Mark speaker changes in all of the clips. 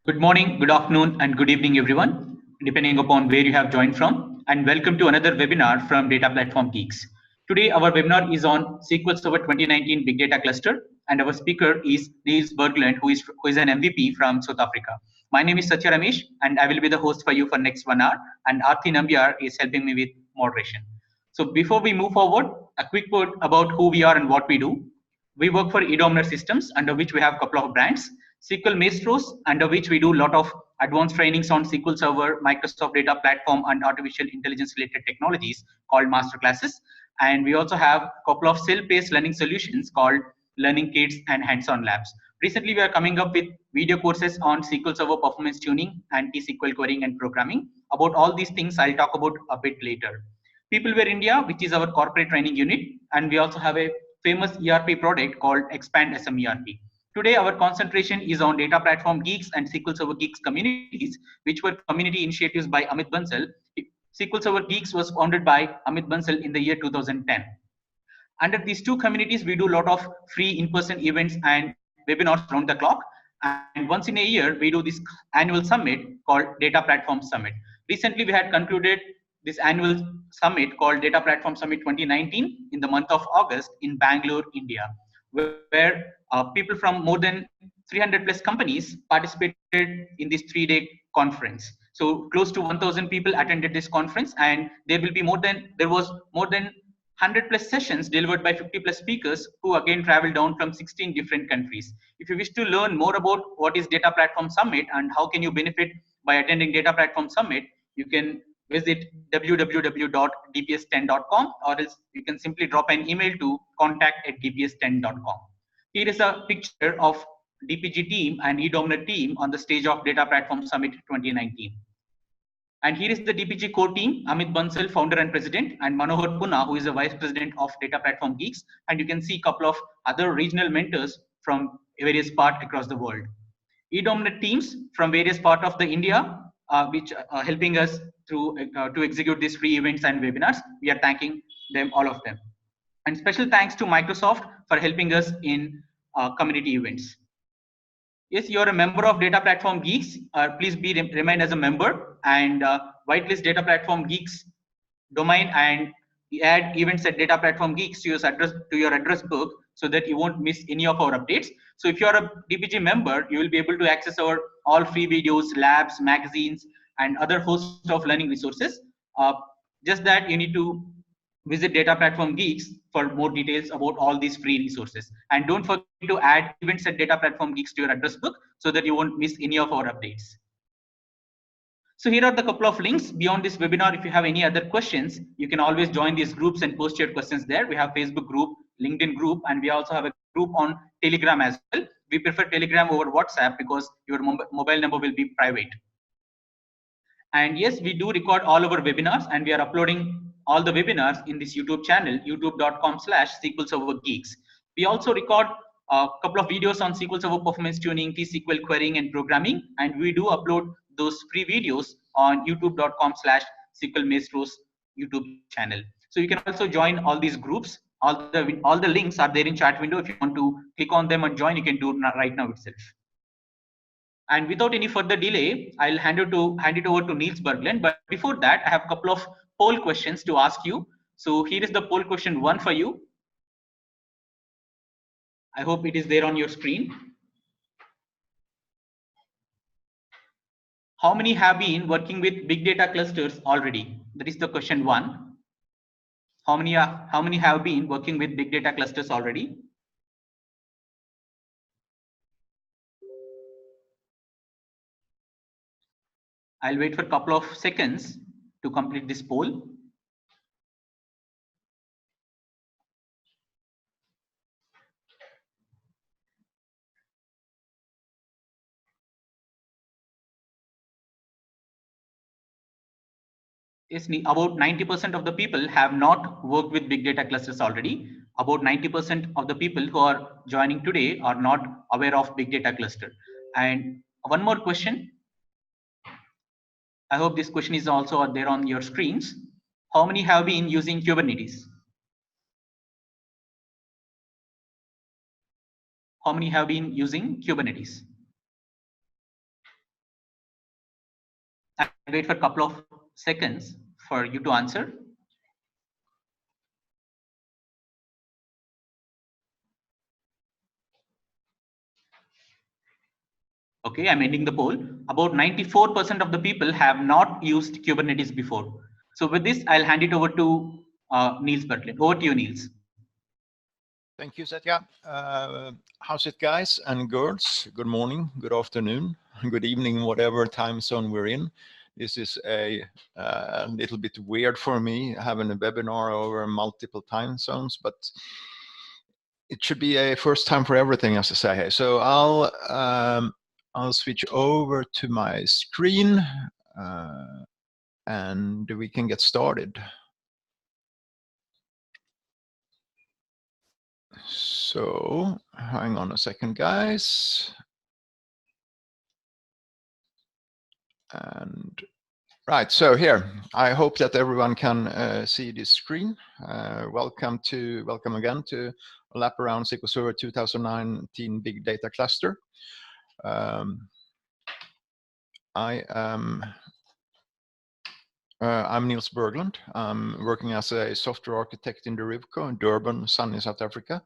Speaker 1: Good morning, good afternoon, and good evening, everyone, depending upon where you have joined from. And welcome to another webinar from Data Platform Geeks. Today, our webinar is on SQL Server 2019 Big Data Cluster, and our speaker is Niels Berglund, who is an MVP from South Africa. My name is Satya Ramesh, and I will be the host for you for next 1 hour, and Aarti Nambiar is helping me with moderation. So before we move forward, a quick word about who we are and what we do. We work for eDominer Systems, under which we have a couple of brands. SQL Maestros, under which we do a lot of advanced trainings on SQL Server, Microsoft Data Platform, and artificial intelligence related technologies called masterclasses. And we also have a couple of self-paced learning solutions called Learning Kits and Hands-on Labs. Recently, we are coming up with video courses on SQL Server performance tuning and T-SQL querying and programming. About all these things, I'll talk about a bit later. Peopleware India, which is our corporate training unit, and we also have a famous ERP product called Expand SM ERP. Today, our concentration is on Data Platform Geeks and SQL Server Geeks communities, which were community initiatives by Amit Bansal. SQL Server Geeks was founded by Amit Bansal in the year 2010. Under these two communities, we do a lot of free in-person events and webinars around the clock. And once in a year, we do this annual summit called Data Platform Summit. Recently, we had concluded this annual summit called Data Platform Summit 2019 in the month of August in Bangalore, India, where people from more than 300 plus companies participated in this 3-day conference. So close to 1,000 people attended this conference, and there was more than 100 plus sessions delivered by 50 plus speakers who again traveled down from 16 different countries. If you wish to learn more about what is Data Platform Summit and how can you benefit by attending Data Platform Summit, you can visit www.dps10.com, or else you can simply drop an email to contact@dps10.com. Here is a picture of DPG team and eDominer team on the stage of Data Platform Summit 2019. And here is the DPG core team, Amit Bansal, founder and president, and Manohar Puna, who is the vice president of Data Platform Geeks. And you can see a couple of other regional mentors from various parts across the world. eDominer teams from various parts of the India, which are helping us to execute these free events and webinars. We are thanking them, all of them. And special thanks to Microsoft for helping us in community events. Yes, you're a member of Data Platform Geeks. Please remain as a member and whitelist Data Platform Geeks domain and add events at Data Platform Geeks to your address book so that you won't miss any of our updates. So if you're a DPG member, you will be able to access our all free videos, labs, magazines, and other host of learning resources. Just that you need to visit Data Platform Geeks for more details about all these free resources. And don't forget to add events at Data Platform Geeks to your address book so that you won't miss any of our updates. So here are the couple of links beyond this webinar. If you have any other questions, you can always join these groups and post your questions there. We have Facebook group, LinkedIn group, and we also have a group on Telegram as well. We prefer Telegram over WhatsApp because your mobile number will be private. And yes, we do record all our webinars, and we are uploading all the webinars in this YouTube channel, youtube.com/SQL Server Geeks. We also record a couple of videos on SQL Server performance tuning, T-SQL querying and programming, and we do upload those free videos on youtube.com/SQL Maestros YouTube channel. So you can also join all these groups. All the links are there in chat window. If you want to click on them and join, you can do it right now itself. And without any further delay, I'll hand it over to Niels Berglund. But before that, I have a couple of poll questions to ask you. So here is the poll question 1 for you. I hope it is there on your screen. How many have been working with big data clusters already? That is the question 1. How many have been working with big data clusters already? I'll wait for a couple of seconds to complete this poll. Yes, about 90% of the people have not worked with big data clusters already. About 90% of the people who are joining today are not aware of big data cluster. And one more question. I hope this question is also there on your screens. How many have been using Kubernetes? How many have been using Kubernetes? I'll wait for a couple of seconds for you to answer. Okay, I'm ending the poll. About 94% of the people have not used Kubernetes before. So with this, I'll hand it over to Niels Berglund. Over to you, Niels.
Speaker 2: Thank you, Satya. How's it, guys and girls? Good morning, good afternoon, good evening, whatever time zone we're in. This is a little bit weird for me, having a webinar over multiple time zones, but it should be a first time for everything, as I say here. So I'll switch over to my screen and we can get started. So hang on a second, guys. And right, so here, I hope that everyone can see this screen. Welcome again to a lap around SQL Server 2019 Big Data Cluster. I'm Niels Berglund. I'm working as a software architect in the Rivco in Durban, sunny South Africa.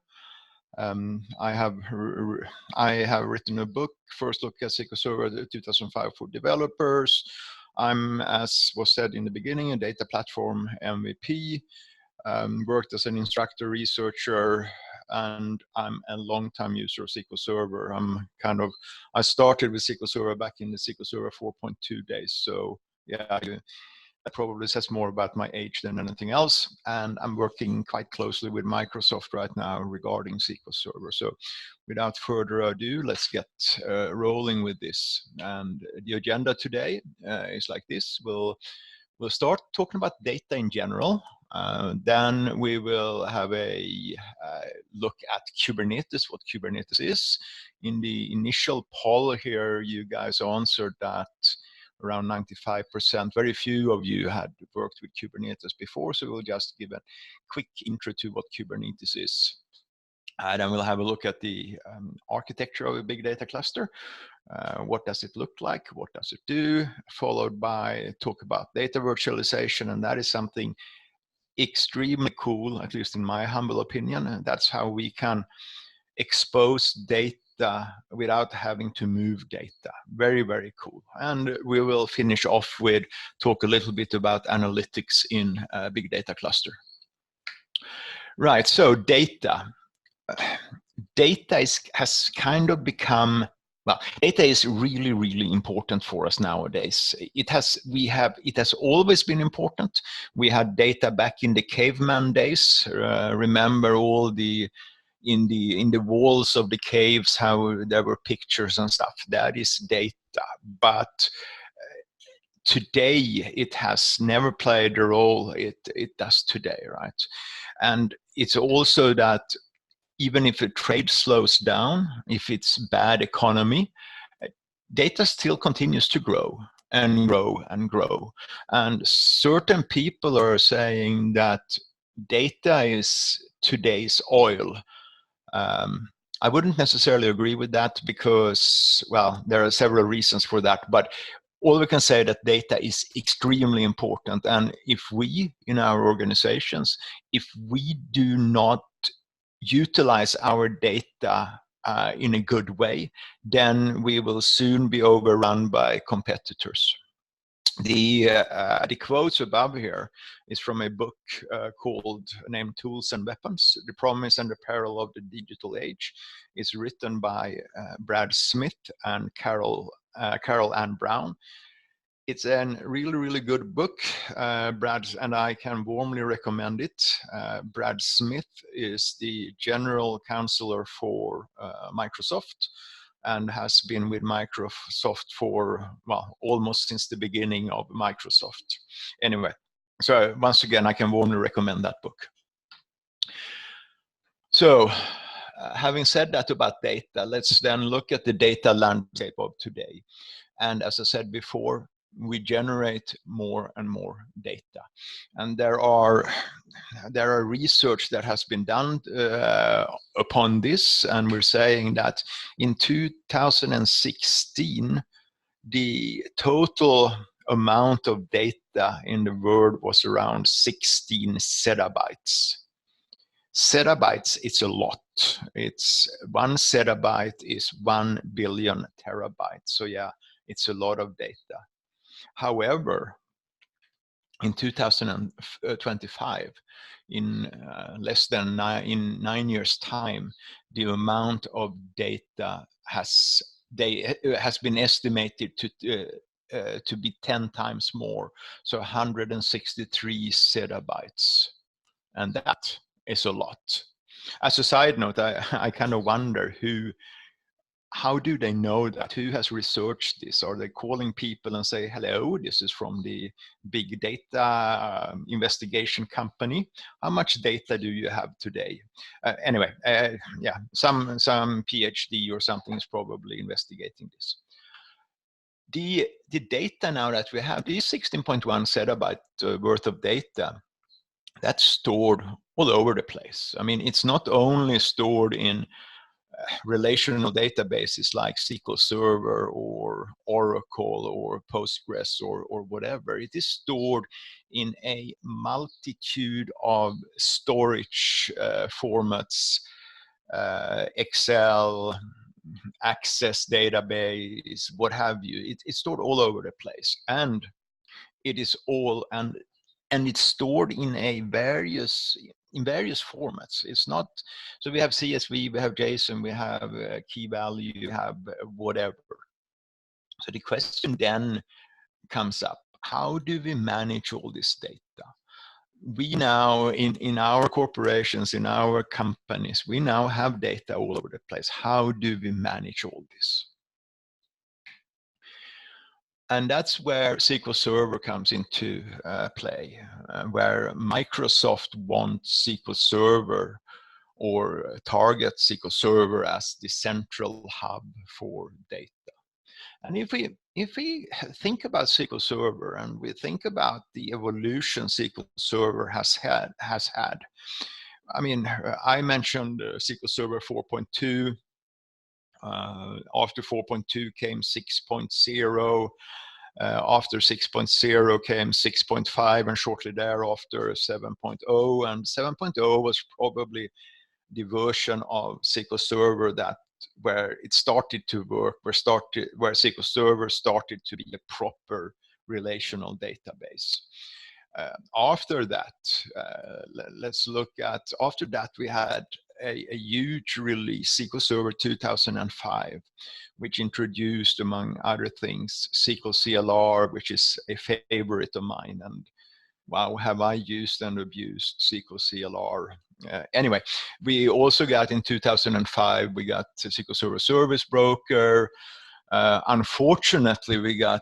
Speaker 2: I have written a book, First Look at SQL Server 2005 for developers. I'm, as was said in the beginning, a data platform MVP, worked as an instructor, researcher, and I'm a long-time user of SQL Server. I started with SQL Server back in the SQL Server 4.2 days. So yeah, that probably says more about my age than anything else. And I'm working quite closely with Microsoft right now regarding SQL Server. So without further ado, let's get rolling with this. And the agenda today is like this. We'll start talking about data in general. Then we will have a look at Kubernetes, what Kubernetes is. In the initial poll here, you guys answered that around 95%. Very few of you had worked with Kubernetes before, so we'll just give a quick intro to what Kubernetes is. Then we'll have a look at the architecture of a big data cluster. What does it look like? What does it do? Followed by talk about data virtualization, and that is something extremely cool, at least in my humble opinion. And that's how we can expose data without having to move data. Very, very cool. And we will finish off with talk a little bit about analytics in a big data cluster. Right, so data. Data has kind of become, well, data is really, really important for us nowadays. It has always been important. We had data back in the caveman days. Remember all the in the walls of the caves, how there were pictures and stuff. That is data. But today it has never played the role it does today, right? And it's also that even if a trade slows down, if it's bad economy, data still continues to grow and grow and grow. And certain people are saying that data is today's oil. I wouldn't necessarily agree with that because, well, there are several reasons for that, but all we can say that data is extremely important. And if we, in our organizations, if we do not utilize our data in a good way, then we will soon be overrun by competitors. The quotes above here is from a book named Tools and Weapons, The Promise and the Peril of the Digital Age. It's written by Brad Smith and Carol Ann Brown. It's a really, really good book. Brad and I can warmly recommend it. Brad Smith is the general counselor for Microsoft and has been with Microsoft for, well, almost since the beginning of Microsoft. Anyway, so once again, I can warmly recommend that book. So having said that about data, let's then look at the data landscape of today. And as I said before, we generate more and more data. And there are research that has been done upon this, and we're saying that in 2016, the total amount of data in the world was around 16 zettabytes. Zettabytes, it's a lot. It's 1 zettabyte is 1 billion terabytes. So yeah, it's a lot of data. However, in 2025, in less than 9 years' time, the amount of data has been estimated to be 10 times more, so 163 zettabytes, and that is a lot. As a side note, I kind of wonder how do they know that? Who has researched this? Are they calling people and say, hello, this is from the big data investigation company. How much data do you have today? Anyway, yeah, some PhD or something is probably investigating this. The data now that we have, these 16.1 zettabyte worth of data, that's stored all over the place. I mean, it's not only stored in relational databases like SQL Server or Oracle or Postgres or whatever. It is stored in a multitude of storage formats, Excel, Access database, what have you. It's stored all over the place, and it is all and it's stored in various formats. It's not, so we have CSV, we have JSON, we have key value, we have whatever. So the question then comes up, how do we manage all this data? We now, in our corporations, in our companies, we now have data all over the place. How do we manage all this? And that's where SQL Server comes into play, where Microsoft wants SQL Server or targets SQL Server as the central hub for data. And if we think about SQL Server and we think about the evolution SQL Server has had, I mean, I mentioned SQL Server 4.2. After 4.2 came 6.0. After 6.0 came 6.5, and shortly thereafter 7.0. And 7.0 was probably the version of SQL Server where it started to work, where SQL Server started to be a proper relational database. After that, let's look at, after that we had a huge release, SQL Server 2005, which introduced, among other things, SQL CLR, which is a favorite of mine. And wow, have I used and abused SQL CLR. Anyway, we also got in 2005, we got SQL Server Service Broker. Unfortunately, we got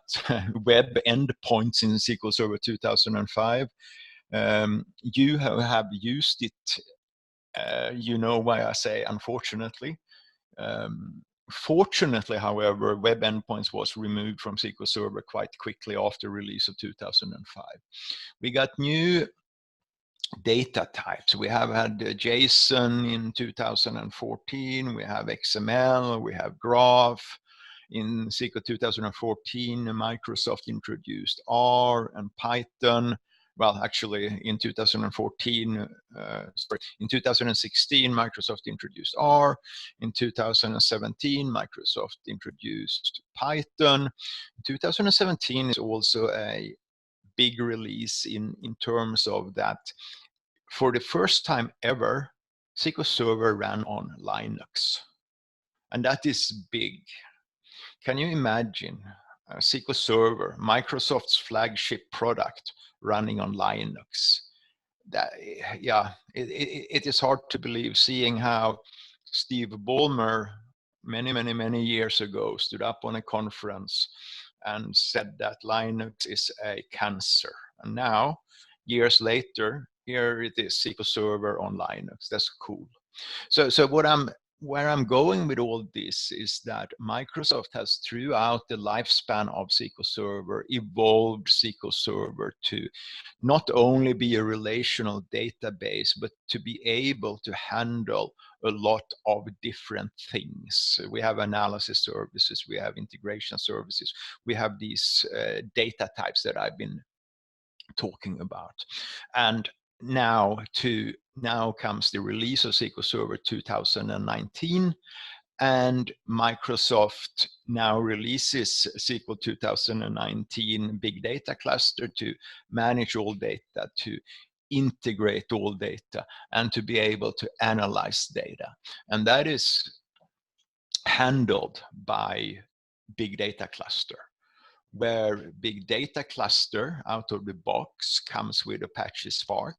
Speaker 2: web endpoints in SQL Server 2005. You have used it, you know why I say unfortunately. Fortunately, however, web endpoints was removed from SQL Server quite quickly after release of 2005. We got new data types. We have had JSON in 2014, we have XML, we have graph. In SQL 2014, Microsoft introduced R and Python. Well, actually, in 2014, in 2016, Microsoft introduced R. In 2017, Microsoft introduced Python. In 2017 is also a big release in terms of that. For the first time ever, SQL Server ran on Linux. And that is big. Can you imagine SQL Server, Microsoft's flagship product, running on Linux? That, yeah, it is hard to believe, seeing how Steve Ballmer many years ago stood up on a conference and said that Linux is a cancer. And now, years later, here it is, SQL Server on Linux. That's cool. So what I'm where I'm going with all this is that Microsoft has, throughout the lifespan of SQL Server, evolved SQL Server to not only be a relational database, but to be able to handle a lot of different things. We have analysis services, we have integration services, we have these data types that I've been talking about. And now comes the release of SQL Server 2019, and Microsoft now releases SQL 2019 Big Data Cluster to manage all data, to integrate all data, and to be able to analyze data. And that is handled by Big Data Cluster, where Big Data Cluster out of the box comes with Apache Spark.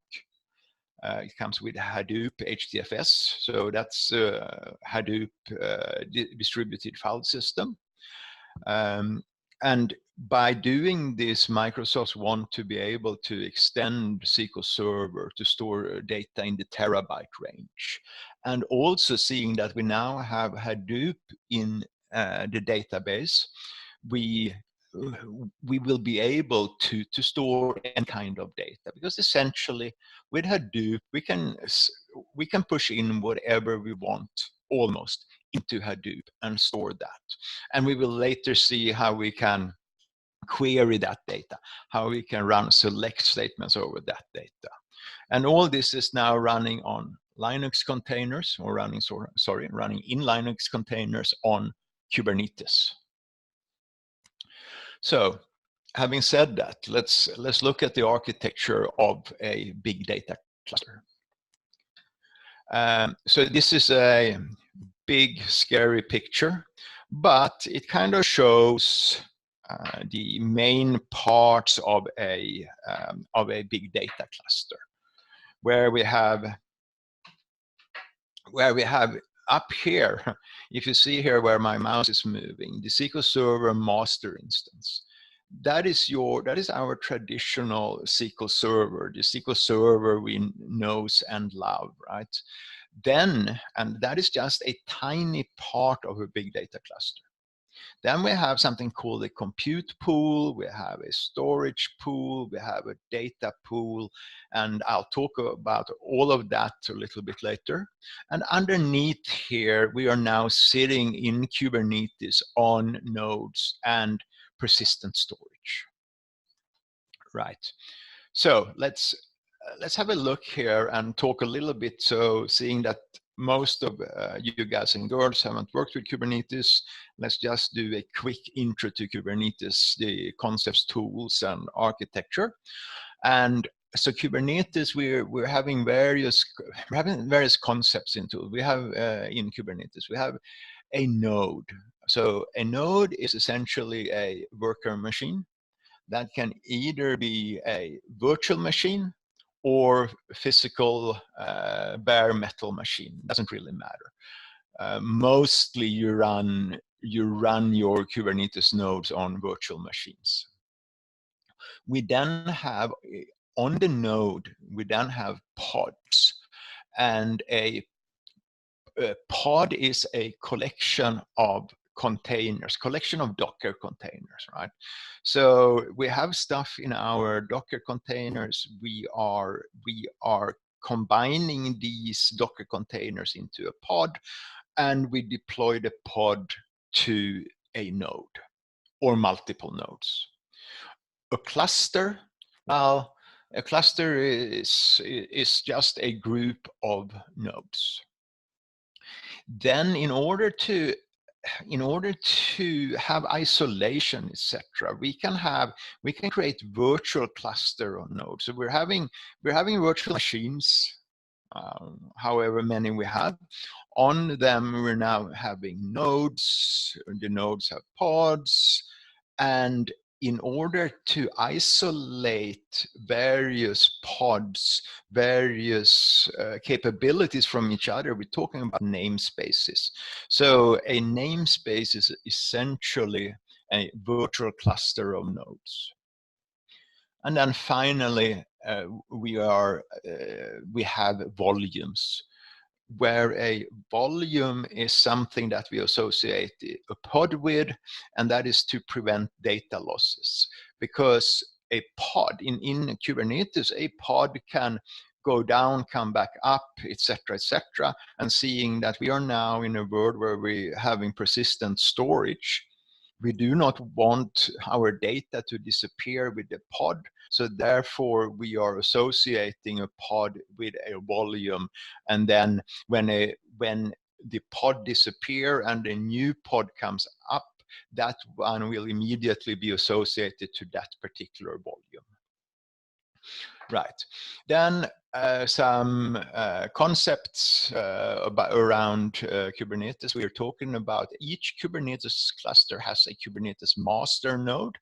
Speaker 2: It comes with Hadoop HDFS, so that's Hadoop distributed file system. And by doing this, Microsoft want to be able to extend SQL Server to store data in the terabyte range. And also seeing that we now have Hadoop in the database, we will be able to store any kind of data, because essentially with Hadoop we can push in whatever we want almost into Hadoop and store that. And we will later see how we can query that data, how we can run select statements over that data. And all this is now running on Linux containers, or running in Linux containers on Kubernetes. So, having said that, let's look at the architecture of a big data cluster. So this is a big, scary picture, but it kind of shows the main parts of a big data cluster, where we have up here, if you see here where my mouse is moving, the SQL Server master instance. That is our traditional SQL Server, the SQL Server we know and love, right? Then, and that is just a tiny part of a big data cluster. Then we have something called a compute pool, we have a storage pool, we have a data pool, and I'll talk about all of that a little bit later. And underneath here, we are now sitting in Kubernetes on nodes and persistent storage. Right. So let's have a look here and talk a little bit. So seeing that most of you guys and girls haven't worked with Kubernetes, let's just do a quick intro to Kubernetes, the concepts, tools, and architecture. And so Kubernetes, we're having various concepts into it. We have in Kubernetes, we have a node. So a node is essentially a worker machine that can either be a virtual machine or physical bare metal machine. Doesn't really matter. Mostly you run your Kubernetes nodes on virtual machines. We then have on the node, we then have pods, and a pod is a collection of containers, collection of Docker containers, right? So we have stuff in our Docker containers. We are combining these Docker containers into a pod, and we deploy the pod to a node or multiple nodes. A cluster, well, a cluster is just a group of nodes. Then in order to have isolation, etc., we can create virtual cluster on nodes. So we're having virtual machines, however many we have. On them, we're now having nodes. The nodes have pods, and in order to isolate various pods, various capabilities from each other, we're talking about namespaces. So a namespace is essentially a virtual cluster of nodes. And then finally, we have volumes. where a volume is something that we associate a pod with, and that is to prevent data losses. Because a pod in Kubernetes, a pod can go down, come back up, etc., etc. And seeing that we are now in a world where we're having persistent storage, we do not want our data to disappear with the pod. So therefore, we are associating a pod with a volume. And then when the pod disappear and a new pod comes up, that one will immediately be associated to that particular volume. Right. Then some concepts around Kubernetes. We are talking about each Kubernetes cluster has a Kubernetes master node.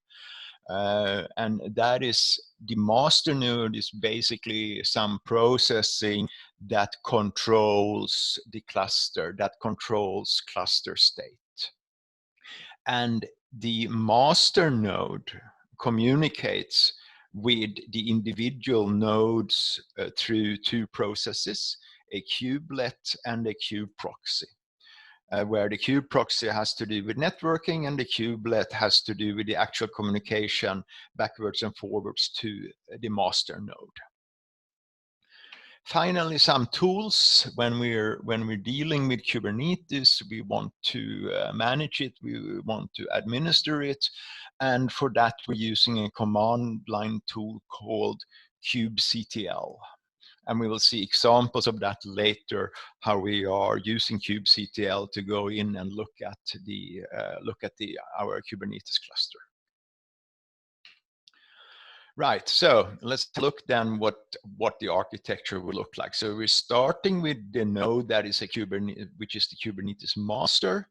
Speaker 2: And that is, the master node is basically some processing that controls the cluster, that controls cluster state. And the master node communicates with the individual nodes through two processes, a kubelet and a kube proxy, where the kube proxy has to do with networking and the kubelet has to do with the actual communication backwards and forwards to the master node. Finally, some tools. When we're dealing with Kubernetes, we want to manage it, we want to administer it, and for that we're using a command line tool called kubectl. And we will see examples of that later, how we are using kubectl to go in and look at our Kubernetes cluster. Right, so let's look then what the architecture will look like. So we're starting with the node that is which is the Kubernetes master.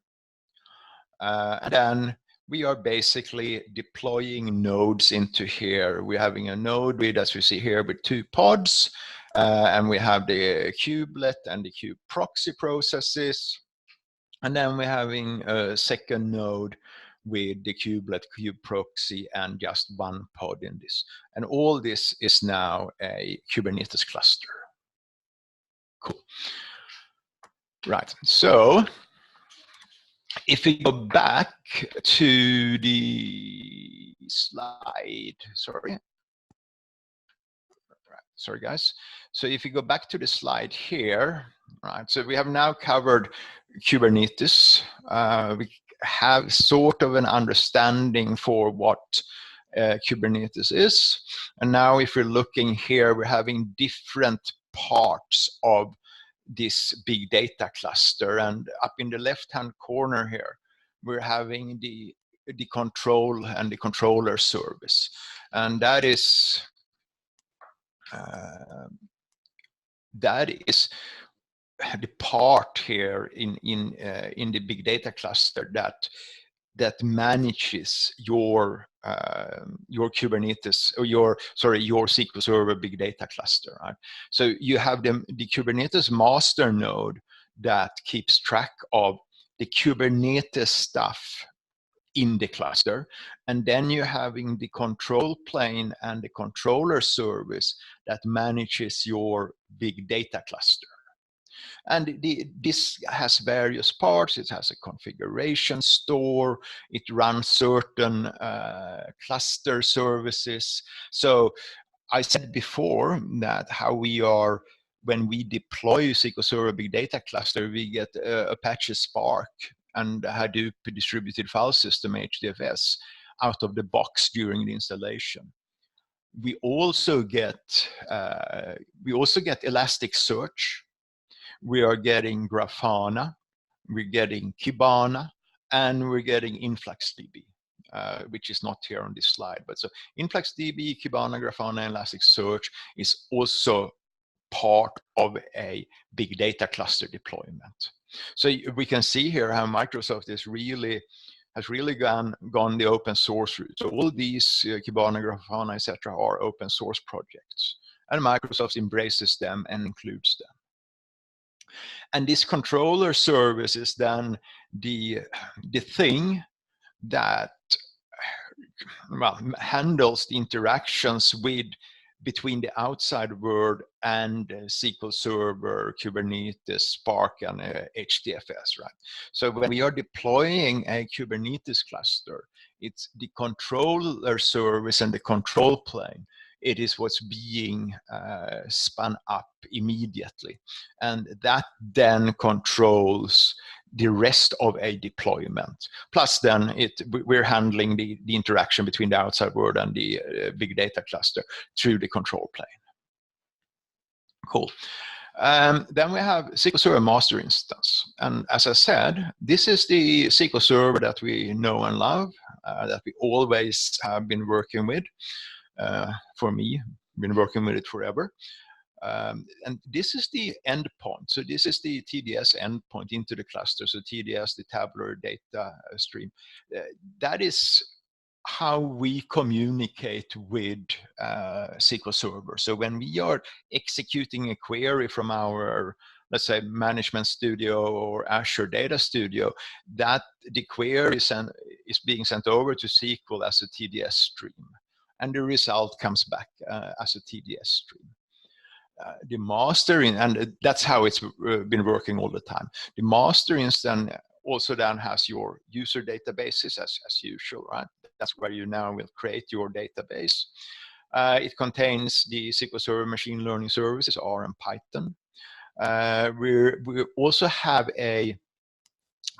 Speaker 2: And then we are basically deploying nodes into here. We're having a node with, as we see here, with two pods. And we have the kubelet and the kube proxy processes. And then we're having a second node with the kubelet, kube proxy, and just one pod in this. And all this is now a Kubernetes cluster. Cool. Right, so if we go back to the slide, sorry guys. So if you go back to the slide here, right, so we have now covered Kubernetes. We have sort of an understanding for what Kubernetes is. And now if we're looking here, we're having different parts of this big data cluster. And up in the left-hand corner here, we're having the control and the controller service. And that is the part here in the big data cluster that manages your Kubernetes, or your SQL Server big data cluster, right? So you have the Kubernetes master node that keeps track of the Kubernetes stuff in the cluster, and then you're having the control plane and the controller service that manages your big data cluster. And this has various parts. It has a configuration store. It runs certain cluster services. So I said before that how we are, when we deploy SQL Server Big Data Cluster, we get Apache Spark and Hadoop distributed file system, HDFS, out of the box during the installation. We also get Elasticsearch. We are getting Grafana, we're getting Kibana, and we're getting InfluxDB, which is not here on this slide. But so InfluxDB, Kibana, Grafana, and Elasticsearch is also part of a big data cluster deployment. So we can see here how Microsoft has really gone the open source route. So all these Kibana, Grafana, etc. are open source projects, and Microsoft embraces them and includes them. And this controller service is then the thing that handles the interactions with between the outside world and SQL Server, Kubernetes, Spark, and HDFS, right? So when we are deploying a Kubernetes cluster, it's the controller service and the control plane. It is what's being spun up immediately. And that then controls the rest of a deployment. Plus then we're handling the interaction between the outside world and the big data cluster through the control plane. Cool. Then we have SQL Server master instance. And as I said, this is the SQL Server that we know and love, that we always have been working with. For me, been working with it forever. And this is the endpoint. So this is the TDS endpoint into the cluster. So TDS, the tabular data stream. That is how we communicate with SQL Server. So when we are executing a query from our, let's say, Management Studio or Azure Data Studio, that the query is being sent over to SQL as a TDS stream. And the result comes back as a TDS stream. The master, and that's how it's been working all the time. The master instance also then has your user databases as usual, right? That's where you now will create your database. It contains the SQL Server machine learning services, R and Python. We also have a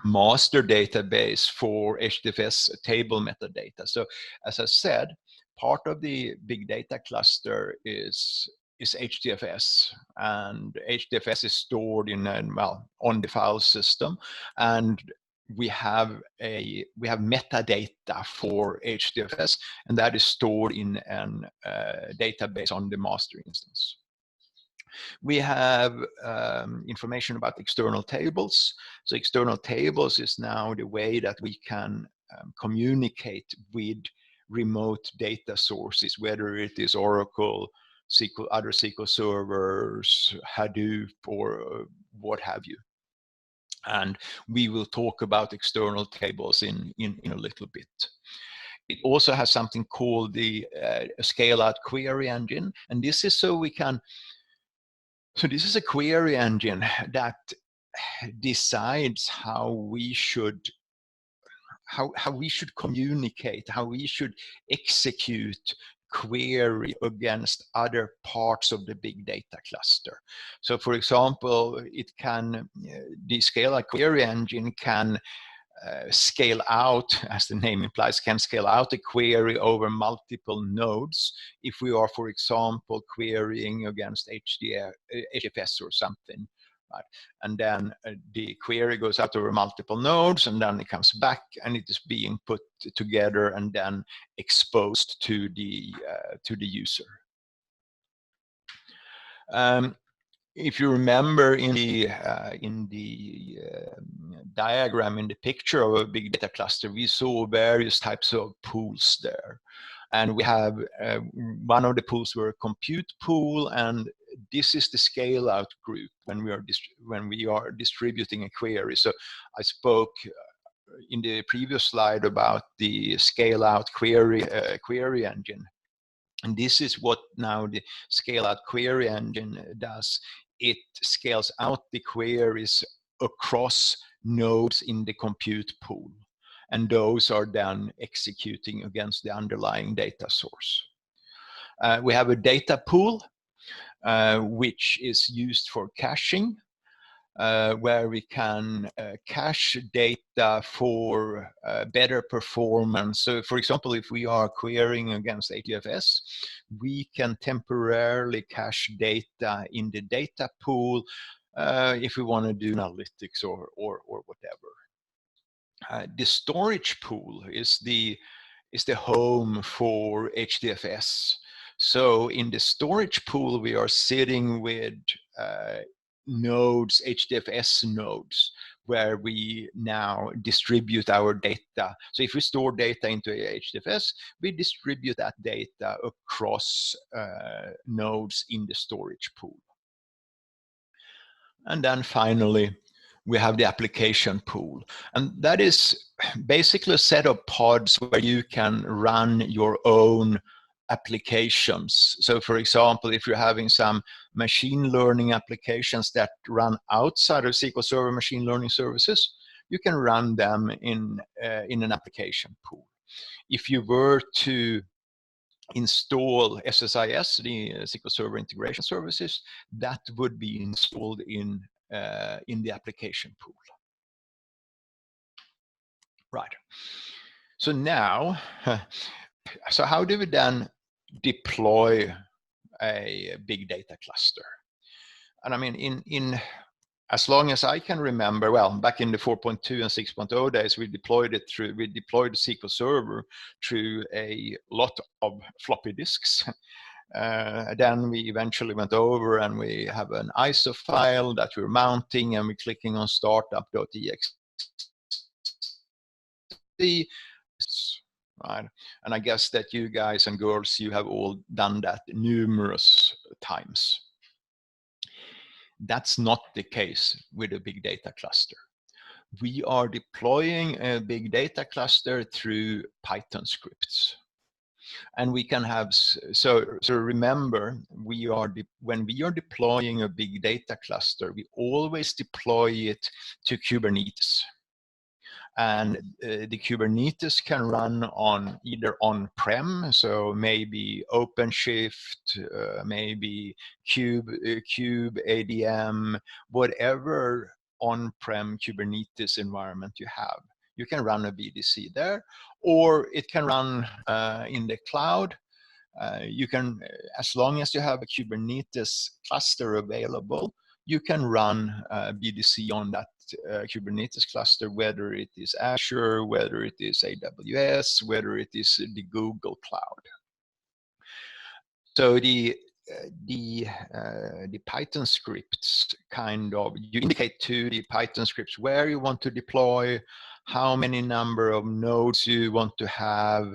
Speaker 2: master database for HDFS table metadata. So as I said, part of the big data cluster is HDFS, and HDFS is stored in on the file system, and we have metadata for HDFS, and that is stored in an database on the master instance. We have information about external tables. So external tables is now the way that we can communicate with remote data sources, whether it is Oracle, SQL, other SQL servers, Hadoop, or what have you. And we will talk about external tables in a little bit. It also has something called the scale-out query engine, and this is so we can. So this is a query engine that decides how we should communicate, how we should execute query against other parts of the big data cluster. So for example, it can, the scale-out query engine can scale out, as the name implies, can scale out a query over multiple nodes if we are, for example, querying against HDFS or something. Right. And then the query goes out over multiple nodes, and then it comes back, and it is being put together and then exposed to the user. If you remember in the diagram, in the picture of a big data cluster, we saw various types of pools there. And we have one of the pools were a compute pool, and this is the scale out group when we are distributing a query. So I spoke in the previous slide about the scale out query engine. And this is what now the scale out query engine does. It scales out the queries across nodes in the compute pool, and those are then executing against the underlying data source. We have a data pool, which is used for caching, where we can cache data for better performance. So for example, if we are querying against HDFS, we can temporarily cache data in the data pool if we want to do analytics or whatever. The storage pool is the home for HDFS. So in the storage pool, we are sitting with nodes, HDFS nodes, where we now distribute our data. So if we store data into HDFS, we distribute that data across nodes in the storage pool. And then finally, we have the application pool. And that is basically a set of pods where you can run your own applications. So for example, if you're having some machine learning applications that run outside of SQL Server machine learning services, you can run them in an application pool. If you were to install SSIS, the SQL Server Integration Services, that would be installed in the application pool. Right. So now, so how do we then deploy a big data cluster? And I mean, in as long as I can remember, well, back in the 4.2 and 6.0 days, we deployed SQL Server through a lot of floppy disks. Then we eventually went over and we have an ISO file that we're mounting, and we're clicking on startup.exe. Right? And I guess that you guys and girls, you have all done that numerous times. That's not the case with a big data cluster. We are deploying a big data cluster through Python scripts. And we can have, so remember, when we are deploying a big data cluster, we always deploy it to Kubernetes. And the Kubernetes can run on either on-prem, so maybe OpenShift, maybe Kube ADM, whatever on-prem Kubernetes environment you have. You can run a BDC there, or it can run in the cloud. You can, as long as you have a Kubernetes cluster available, you can run BDC on that Kubernetes cluster, whether it is Azure, whether it is AWS, whether it is the Google Cloud. So the Python scripts kind of, you indicate to the Python scripts where you want to deploy, how many number of nodes you want to have,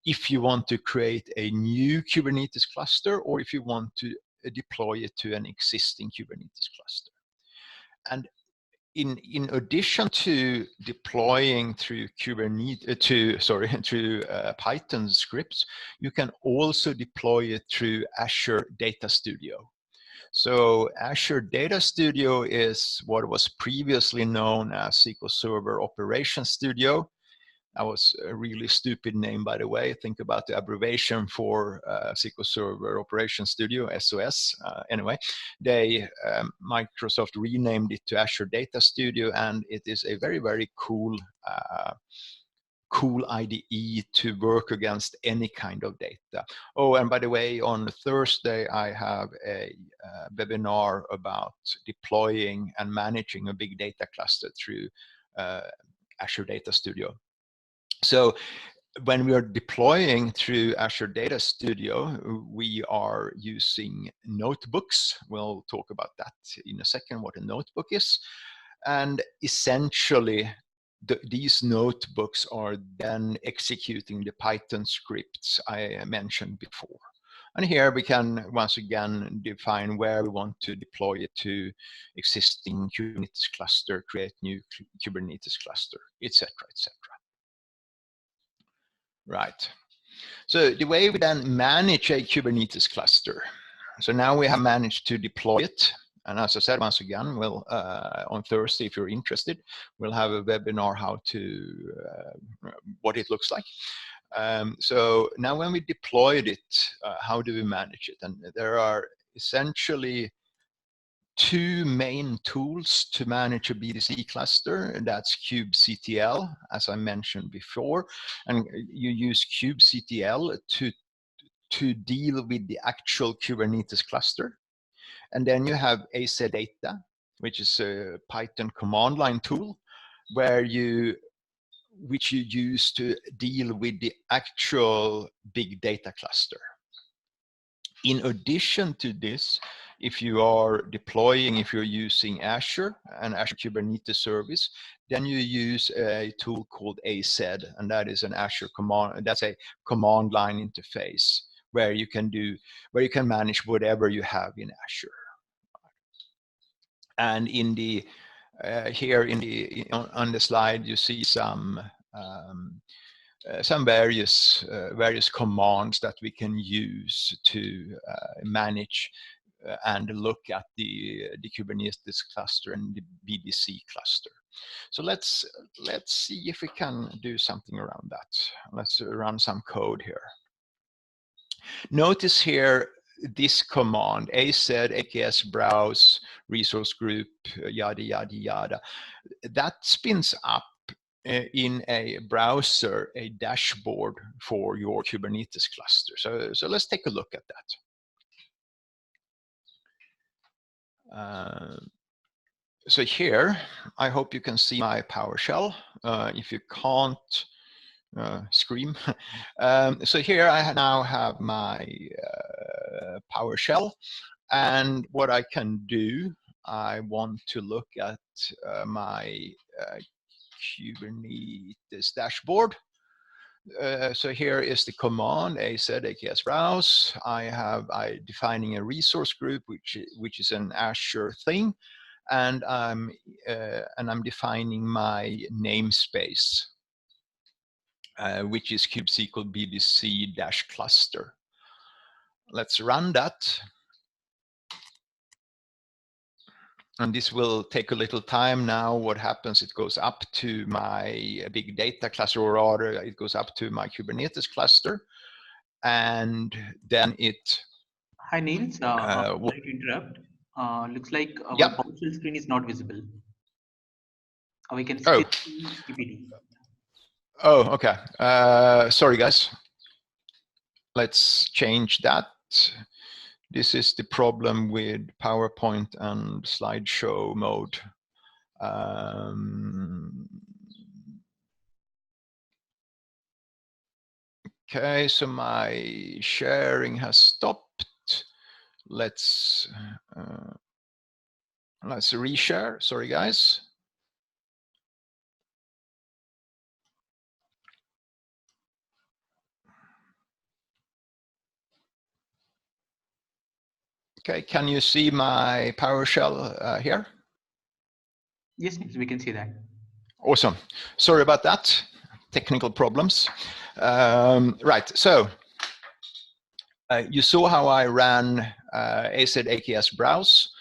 Speaker 2: if you want to create a new Kubernetes cluster, or if you want to deploy it to an existing Kubernetes cluster. And in addition to deploying through Python scripts, you can also deploy it through Azure Data Studio. So Azure Data Studio is what was previously known as SQL Server Operations Studio. That was a really stupid name, by the way. Think about the abbreviation for SQL Server Operations Studio, SOS. Anyway, Microsoft renamed it to Azure Data Studio, and it is a very, very cool IDE to work against any kind of data. Oh, and by the way, on Thursday, I have a webinar about deploying and managing a big data cluster through Azure Data Studio. So when we are deploying through Azure Data Studio, we are using notebooks. We'll talk about that in a second, what a notebook is. And essentially, these notebooks are then executing the Python scripts I mentioned before. And here we can once again define where we want to deploy it to existing Kubernetes cluster, create new Kubernetes cluster, etc., etc. Right. So the way we then manage a Kubernetes cluster. So now we have managed to deploy it. And as I said, once again, we'll, on Thursday, if you're interested, we'll have a webinar how to, what it looks like. So now when we deployed it, how do we manage it? And there are essentially two main tools to manage a BDC cluster. That's kubectl, as I mentioned before, and you use kubectl to deal with the actual Kubernetes cluster. And then you have AZData, which is a Python command line tool, which you use to deal with the actual big data cluster. In addition to this, if you are deploying, if you're using Azure and Azure Kubernetes Service, then you use a tool called AZ, and that is an Azure command. That's a command line interface where you can manage whatever you have in Azure. And in the here on the slide, you see some some various commands that we can use to manage and look at the Kubernetes cluster and the BDC cluster. So let's see if we can do something around that. Let's run some code here. Notice here this command, AZ AKS browse resource group yada yada yada. That spins up in a browser a dashboard for your Kubernetes cluster. So let's take a look at that. So here, I hope you can see my PowerShell. If you can't, scream. So here I now have my PowerShell, and what I can do, I want to look at my Kubernetes dashboard. So here is the command AZ AKS browse. I defining a resource group which is an Azure thing, and I'm defining my namespace, which is kubesql bdc-cluster. Let's run that. And this will take a little time now. What happens, it goes up to my big data cluster, or rather it goes up to my Kubernetes cluster. And then it...
Speaker 1: Hi, Niels. Sorry to interrupt. Looks like our PowerShell screen is not visible. We can still see PPT.
Speaker 2: Oh, okay. Sorry, guys. Let's change that. This is the problem with PowerPoint and slideshow mode. Okay, so my sharing has stopped. Let's reshare. Sorry, guys. Okay, can you see my PowerShell here?
Speaker 1: Yes, we can see that.
Speaker 2: Awesome. Sorry about that. Technical problems. Right, so you saw how I ran AZ AKS browse.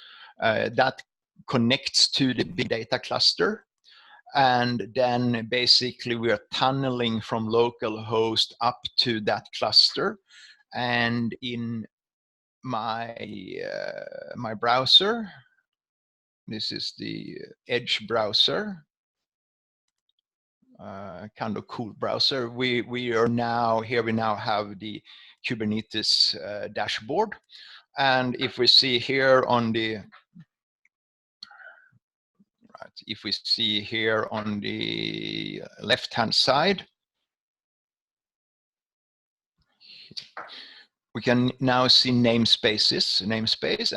Speaker 2: That connects to the big data cluster. And then basically we are tunneling from localhost up to that cluster. And in my my browser, this is the Edge browser, kind of cool browser. We are now here. We now have the Kubernetes dashboard, and if we see here on the if we see here on the left-hand side, we can now see namespaces,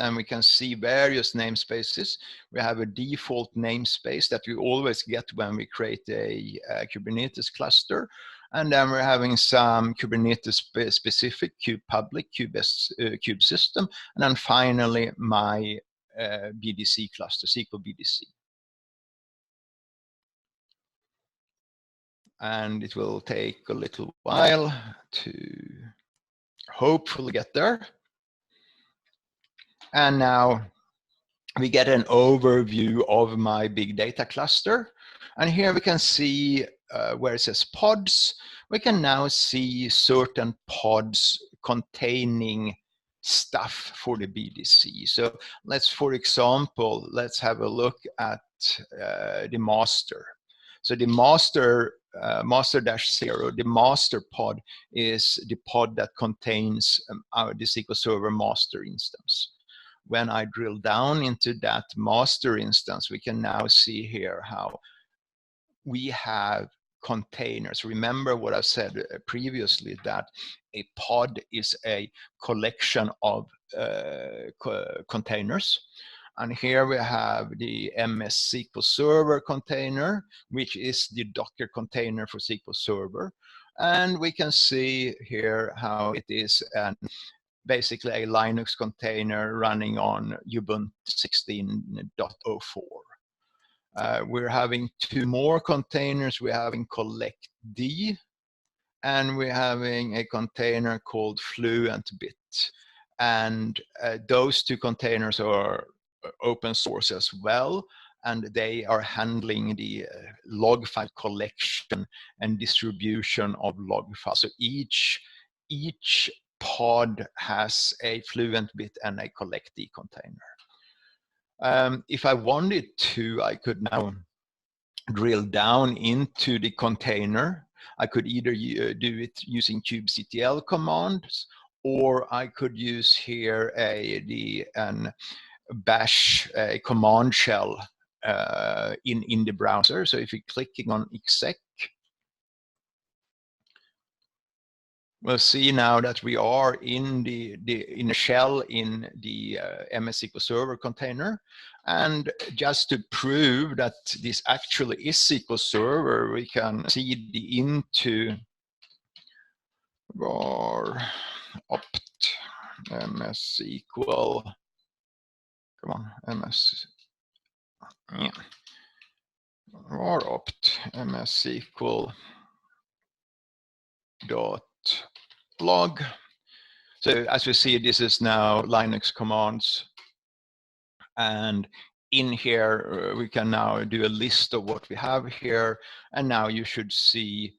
Speaker 2: and we can see various namespaces. We have a default namespace that we always get when we create a Kubernetes cluster. And then we're having some Kubernetes specific, kubepublic, kube system, and then finally my BDC cluster, SQL BDC. And it will take a little while to hopefully get there. And now we get an overview of my big data cluster. And here we can see where it says pods. We can now see certain pods containing stuff for the BDC. So let's, for example, let's have a look at the master. So the master, master-0, the master pod is the pod that contains the SQL Server master instance. When I drill down into that master instance, we can now see here how we have containers. Remember what I said previously, that a pod is a collection of containers. And here we have the MS SQL Server container, which is the Docker container for SQL Server. And we can see here how it is basically a Linux container running on Ubuntu 16.04. We're having two more containers. We're having collect D, and we're having a container called FluentBit. And those two containers are open source as well, and they are handling the log file collection and distribution of log files. So each pod has a FluentBit and a collectd container. If I wanted to, I could now drill down into the container. I could either do it using kubectl commands, or I could use here an bash command shell in the browser. So if you're clicking on exec, we'll see now that we are in in a shell in the MS SQL Server container. And just to prove that this actually is SQL Server, we can cd into var opt MS SQL. Come on, MS. Yeah. Var opt MS SQL dot log. So as we see, this is now Linux commands, and in here we can now do a list of what we have here, and now you should see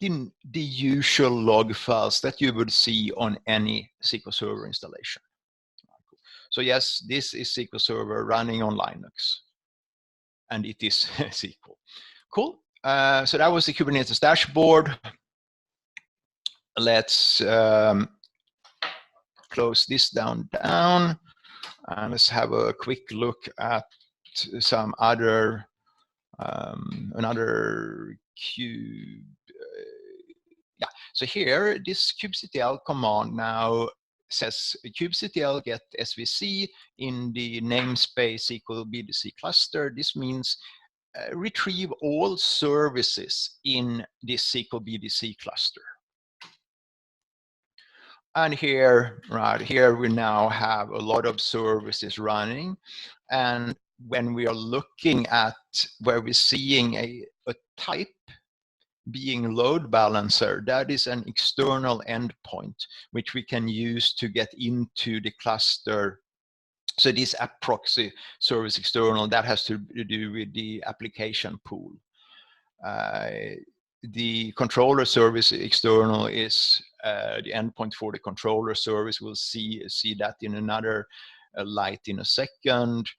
Speaker 2: the usual log files that you would see on any SQL Server installation. So yes, this is SQL Server running on Linux, and it is SQL. Cool. So that was the Kubernetes dashboard. Let's close this down, and let's have a quick look at some other another kube. Yeah, so here this kubectl command now says kubectl get svc in the namespace SQL BDC cluster. This means retrieve all services in this SQL BDC cluster. And here, right here, we now have a lot of services running. And when we are looking at where we're seeing a type being load balancer, that is an external endpoint, which we can use to get into the cluster. So this app proxy service external, that has to do with the application pool. The controller service external is the endpoint for the controller service. We'll see that in another light in a second.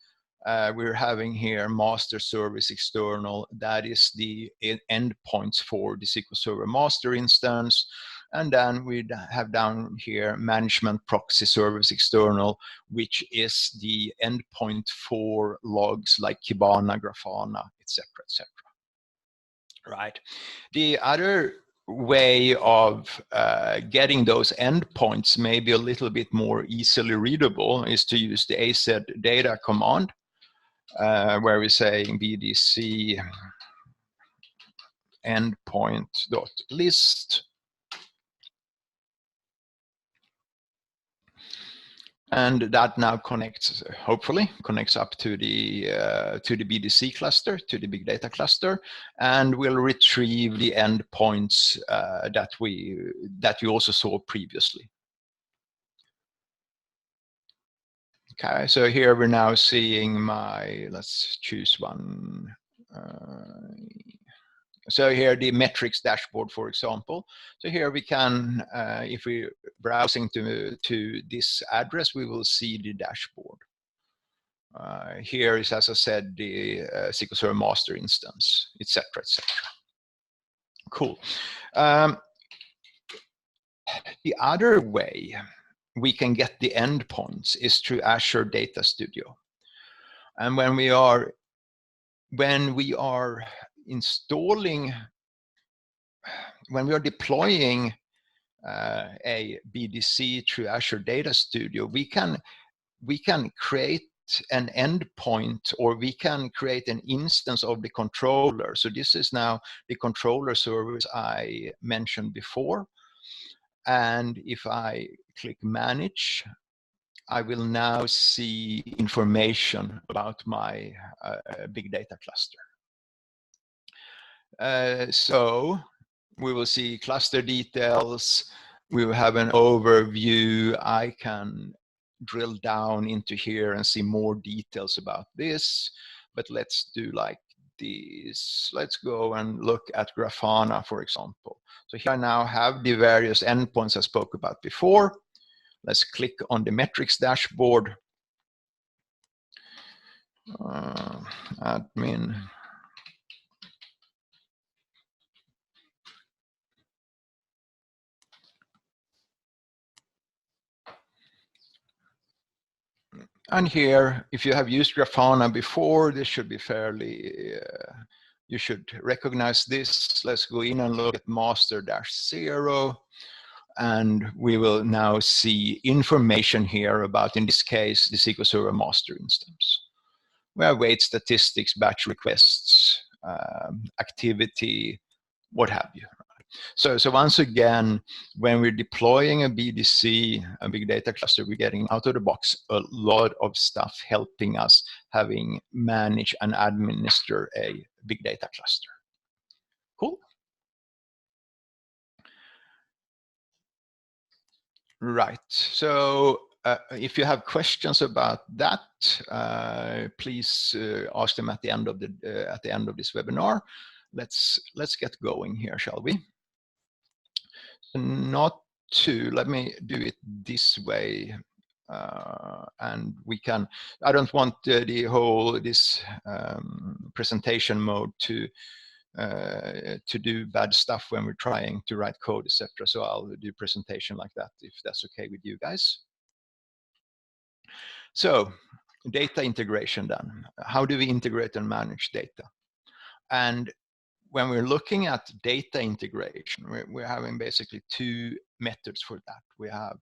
Speaker 2: We're having here master service external. That is the endpoints for the SQL Server master instance. And then we have down here management proxy service external, which is the endpoint for logs like Kibana, Grafana, etc., etc. Right. The other way of getting those endpoints maybe a little bit more easily readable is to use the AZ data command, where we're saying BDC endpoint.list. And that now connects, hopefully, connects up to the BDC cluster, to the big data cluster, and will retrieve the endpoints that you also saw previously. Okay, so here we're now seeing my, let's choose one. So here the metrics dashboard, for example. So here we can, if we're browsing to this address, we will see the dashboard. Here is, as I said, the SQL Server master instance, etc., etc. Cool. The other way we can get the endpoints is through Azure Data Studio. And when we are installing, when we are deploying a BDC through Azure Data Studio, we can create an endpoint, or we can create an instance of the controller. So this is now the controller service I mentioned before. And if I click manage, I will now see information about my big data cluster. So we will see cluster details. We will have an overview. I can drill down into here and see more details about this. But let's do like this. Let's go and look at Grafana, for example. So here I now have the various endpoints I spoke about before. Let's click on the metrics dashboard. Admin. And here, if you have used Grafana before, this should be fairly, you should recognize this. Let's go in and look at master-0. And we will now see information here about, in this case, the SQL Server master instance. We have weight statistics, batch requests, activity, what have you. So once again, when we're deploying a BDC, a big data cluster, we're getting out of the box a lot of stuff helping us having manage and administer a big data cluster. Cool. Right. So if you have questions about that, please ask them at the end of this webinar. Let's get going here, shall we? Let me do it this way, and we can. I don't want the whole this presentation mode to do bad stuff when we're trying to write code, etc. So I'll do presentation like that if that's okay with you guys. So data integration then. How do we integrate and manage data? And when we're looking at data integration, we're having basically two methods for that. We have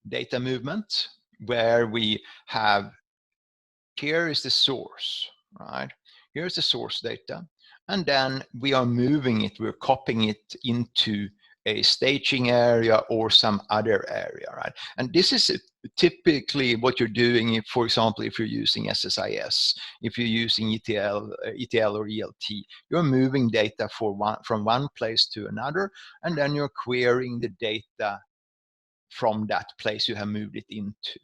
Speaker 2: data movement, where we have, here is the source, right? Here's the source data. And then we are moving it, we're copying it into a staging area or some other area, right? And this is typically what you're doing, if, for example, if you're using SSIS, if you're using ETL or ELT, you're moving data from one place to another, and then you're querying the data from that place you have moved it into.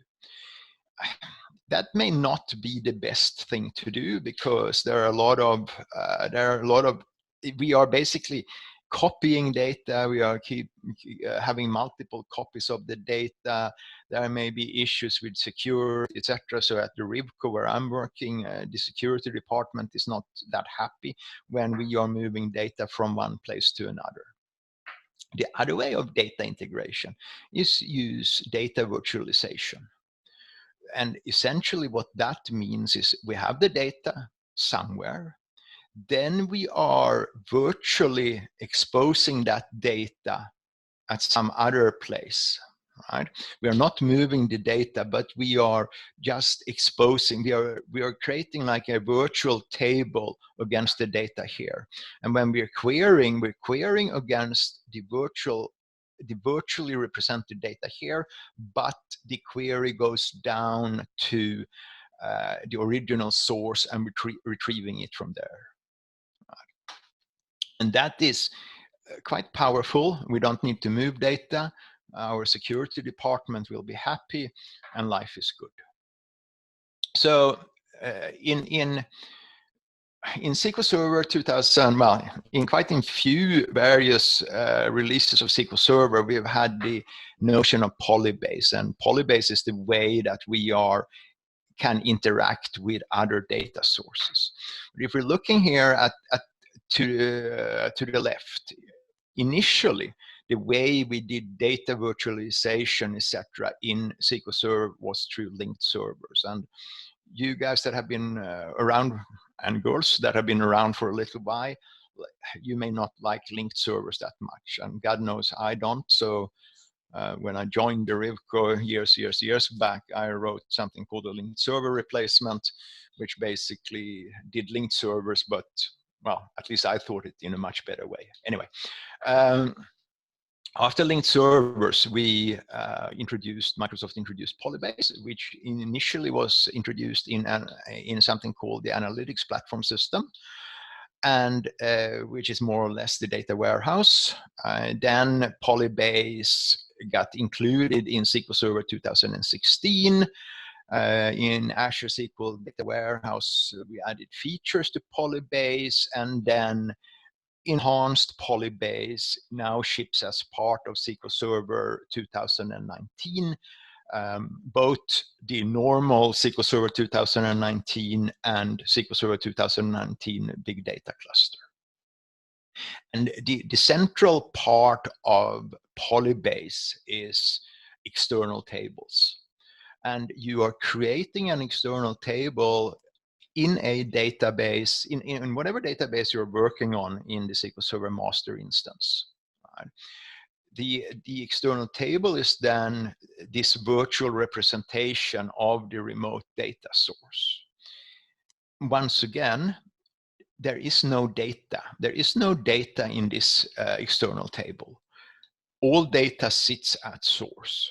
Speaker 2: That may not be the best thing to do, because there are a lot of we are basically copying data. We are having multiple copies of the data. There may be issues with security, etc. So at the RIVCO where I'm working, the security department is not that happy when we are moving data from one place to another. The other way of data integration is use data virtualization. And essentially what that means is we have the data somewhere, then we are virtually exposing that data at some other place, right? We are not moving the data, but we are just exposing, we are creating like a virtual table against the data here. And when we're querying against the virtually represented data here, but the query goes down to the original source and retrieving it from there. And that is quite powerful. We don't need to move data. Our security department will be happy and life is good. So in SQL Server 2000, well, in quite a few various releases of SQL Server, we've had the notion of PolyBase, and PolyBase is the way that we can interact with other data sources. But if we're looking here to the left, initially, the way we did data virtualization, etc., in SQL Server was through linked servers. And you guys that have been around, and girls that have been around for a little while, you may not like linked servers that much, and God knows I don't. So when I joined the RIVCO years back, I wrote something called a linked server replacement, which basically did linked servers, but well, at least I thought it in a much better way. Anyway, after linked servers, Microsoft introduced PolyBase, which initially was introduced in something called the Analytics Platform System. and which is more or less the data warehouse. Then PolyBase got included in SQL Server 2016. In Azure SQL Data Warehouse, we added features to PolyBase, and then enhanced PolyBase now ships as part of SQL Server 2019. Both the normal SQL Server 2019 and SQL Server 2019 Big Data Cluster. And the central part of PolyBase is external tables. And you are creating an external table in a database, in whatever database you're working on in the SQL Server master instance. Right? The external table is then this virtual representation of the remote data source. Once again, there is no data. There is no data in this external table. All data sits at source.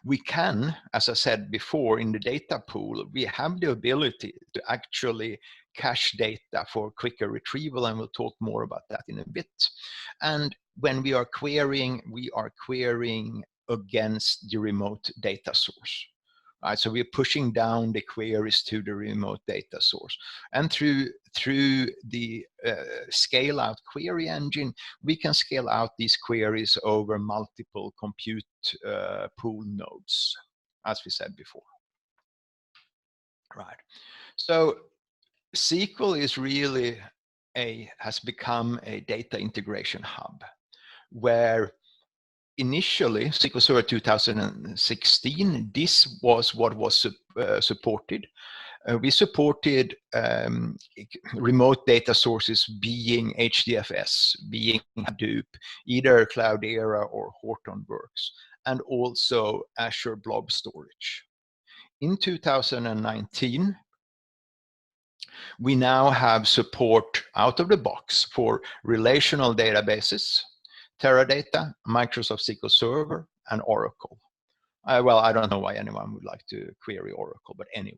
Speaker 2: We can, as I said before, in the data pool, we have the ability to actually cache data for quicker retrieval, and we'll talk more about that in a bit. And when we are querying against the remote data source. Right, so we're pushing down the queries to the remote data source. And through the scale out query engine, we can scale out these queries over multiple compute pool nodes, as we said before. Right. So SQL is really has become a data integration hub, where initially, SQL Server 2016, this was what was supported. We supported remote data sources being HDFS, being Hadoop, either Cloudera or Hortonworks, and also Azure Blob Storage. In 2019, we now have support out of the box for relational databases, Teradata, Microsoft SQL Server, and Oracle. Well, I don't know why anyone would like to query Oracle, but anyway,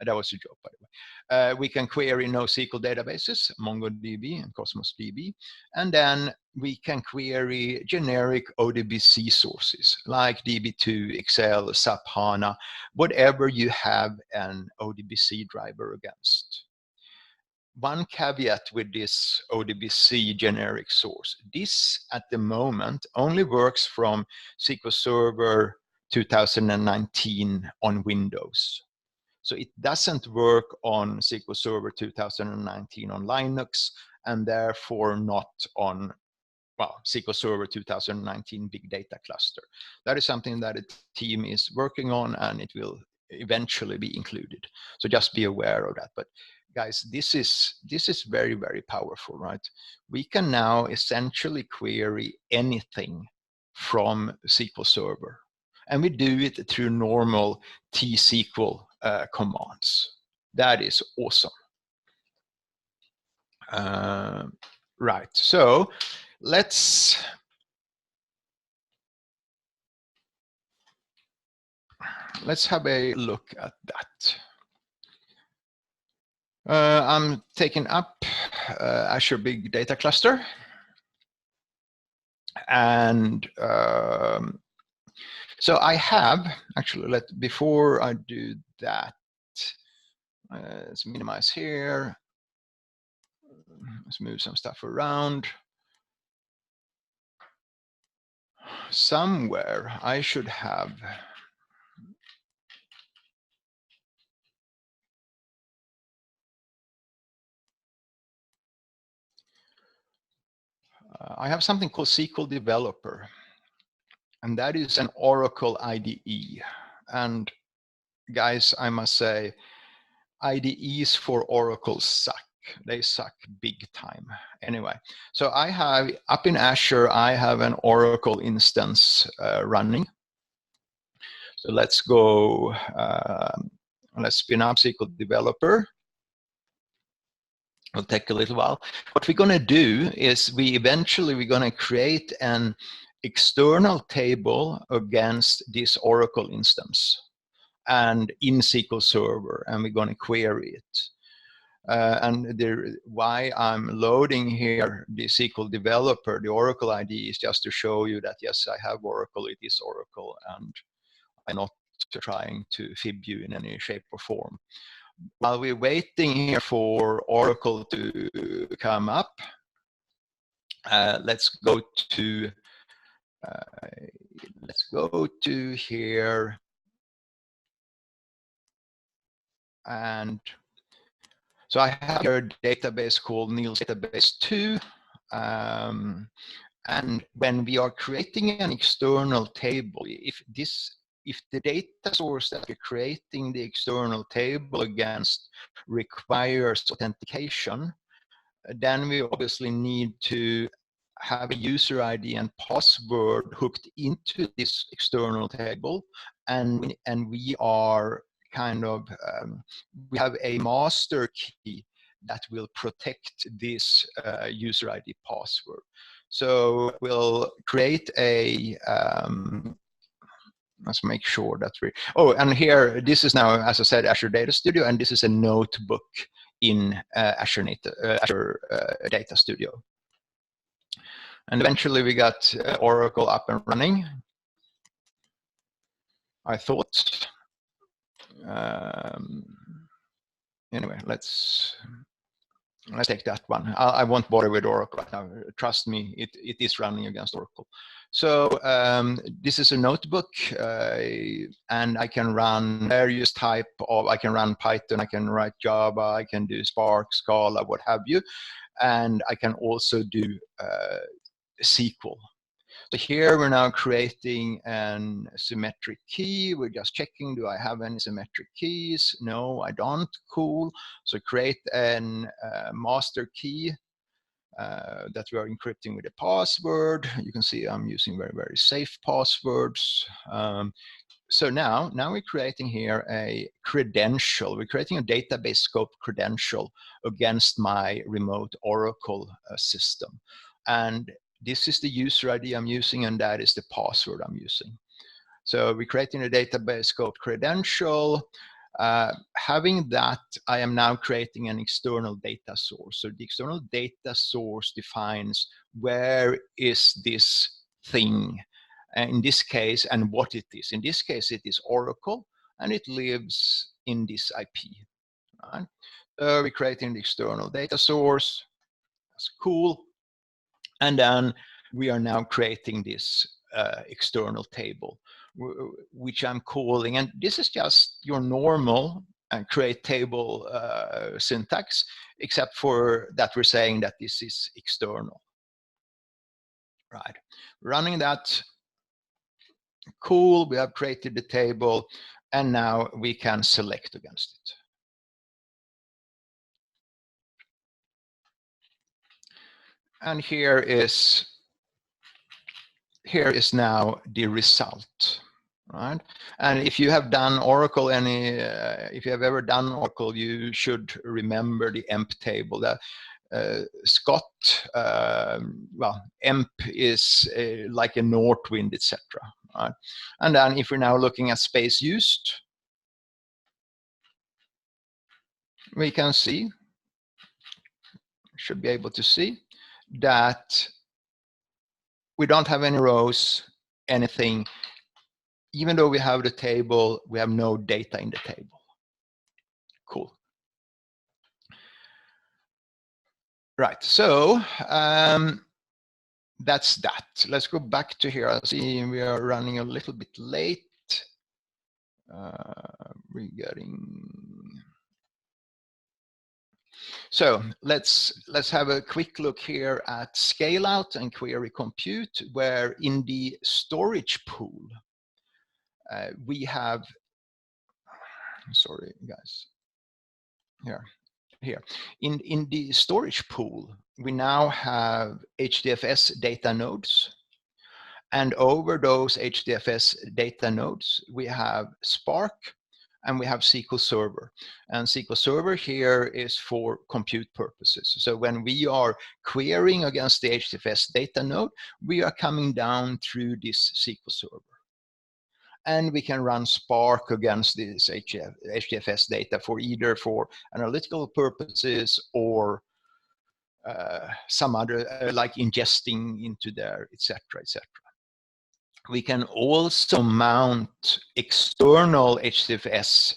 Speaker 2: that was a joke, by the way. We can query NoSQL databases, MongoDB and Cosmos DB, and then we can query generic ODBC sources like DB2, Excel, SAP HANA, whatever you have an ODBC driver against. One caveat with this ODBC generic source, this at the moment only works from SQL Server 2019 on Windows. So it doesn't work on SQL Server 2019 on Linux, and therefore not on, well, SQL Server 2019 Big Data Cluster. That is something that a team is working on, and it will eventually be included. So just be aware of that. But guys, this is very, very powerful, right? We can now essentially query anything from SQL Server, and we do it through normal T-SQL commands. That is awesome. Right, so let's have a look at that. I'm taking up Azure Big Data Cluster, and so I have actually, before I do that, let's minimize here. Let's move some stuff around. Somewhere I should have I have something called SQL Developer, and that is an Oracle IDE. And guys, I must say, IDEs for Oracle suck. They suck big time. Anyway, so I have, up in Azure, I have an Oracle instance running. So let's go, let's spin up SQL Developer. It'll take a little while. What we're going to do is we're going to create an external table against this Oracle instance and in SQL Server, and we're going to query it. And why I'm loading here the SQL developer, the Oracle ID, is just to show you that yes, I have Oracle, it is Oracle, and I'm not trying to fib you in any shape or form. While we're waiting here for Oracle to come up, let's go to here, and so I have here a database called Niels database 2, and when we are creating an external table, if the data source that we're creating the external table against requires authentication, then we obviously need to have a user ID and password hooked into this external table, and we are kind of we have a master key that will protect this user ID password. So we'll create a let's make sure that we, oh, and here, this is now, as I said, Azure Data Studio, and this is a notebook in Azure Data Studio. And eventually we got Oracle up and running, I thought. Anyway, let's take that one. I won't bother with Oracle right now. Trust me, it is running against Oracle. So this is a notebook, and I can run various type of, I can run Python, I can write Java, I can do Spark, Scala, what have you. And I can also do SQL. So here we're now creating an symmetric key. We're just checking, do I have any symmetric keys? No, I don't. Cool. So create an master key that we are encrypting with a password. You can see I'm using very, very safe passwords. So now we're creating here a credential. We're creating a database scope credential against my remote Oracle system. And this is the user ID I'm using, and that is the password I'm using. So we're creating a database scope credential. Having that, I am now creating an external data source. So the external data source defines where is this thing, in this case, and what it is. In this case, it is Oracle, and it lives in this IP. Right? So we're creating the external data source. That's cool. And then we are now creating this external table, which I'm calling, and this is just your normal create table syntax, except for that we're saying that this is external. Right, running that, cool, we have created the table, and now we can select against it. And here is now the result, right? And if you have done Oracle if you have ever done Oracle, you should remember the emp table. That Scott, well, emp is like a Northwind, etc. Right? And then if we're now looking at space used, we can see, should be able to see that we don't have any rows, anything. Even though we have the table, we have no data in the table. Cool. Right, so that's that. Let's go back to here. I see we are running a little bit late. So let's have a quick look here at scale out and query compute, where in the storage pool we have, sorry guys, here in the storage pool we now have HDFS data nodes, and over those HDFS data nodes we have Spark and we have SQL Server. And SQL Server here is for compute purposes. So when we are querying against the HDFS data node, we are coming down through this SQL Server. And we can run Spark against this HDFS data for either for analytical purposes or some other, like ingesting into there, etc., etc. We can also mount external HDFS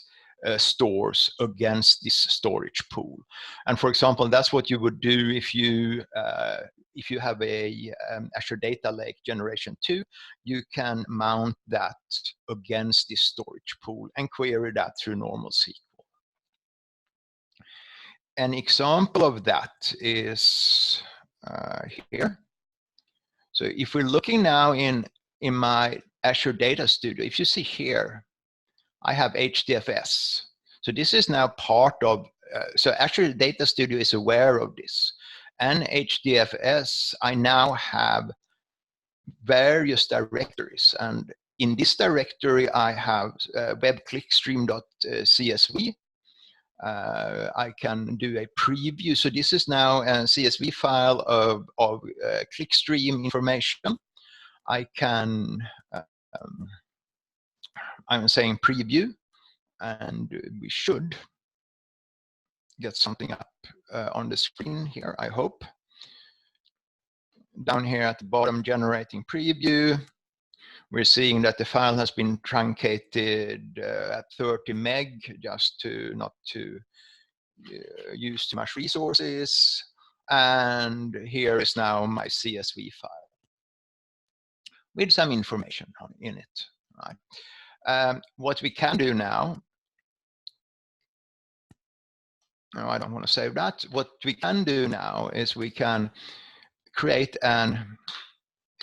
Speaker 2: stores against this storage pool. And for example, that's what you would do if you have a Azure Data Lake Generation 2, you can mount that against this storage pool and query that through normal SQL. An example of that is here. So if we're looking now in my Azure Data Studio, if you see here, I have HDFS. So this is now part of, so Azure Data Studio is aware of this. And HDFS, I now have various directories. And in this directory, I have web-clickstream.csv. I can do a preview. So this is now a CSV file of clickstream information. I can, I'm saying preview, and we should get something up on the screen here, I hope. Down here at the bottom, generating preview, we're seeing that the file has been truncated at 30 meg, just to not to use too much resources. And here is now my CSV file with some information in it. Right. What we can do now, no, I don't want to save that. What we can do now is we can create an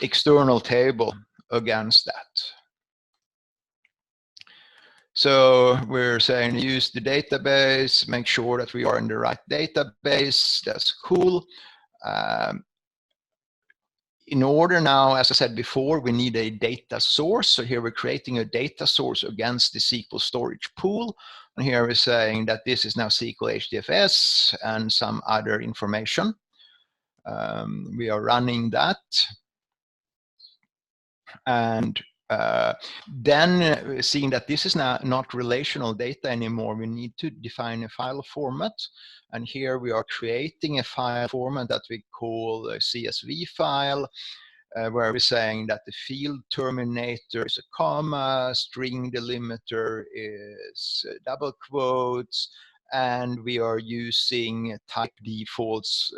Speaker 2: external table against that. So we're saying use the database, make sure that we are in the right database. That's cool. In order now, as I said before, we need a data source. So here we're creating a data source against the SQL storage pool. And here we're saying that this is now SQL HDFS and some other information. We are running that. And then seeing that this is now not relational data anymore, we need to define a file format. And here we are creating a file format that we call a CSV file, where we're saying that the field terminator is a comma, string delimiter is double quotes, and we are using type defaults.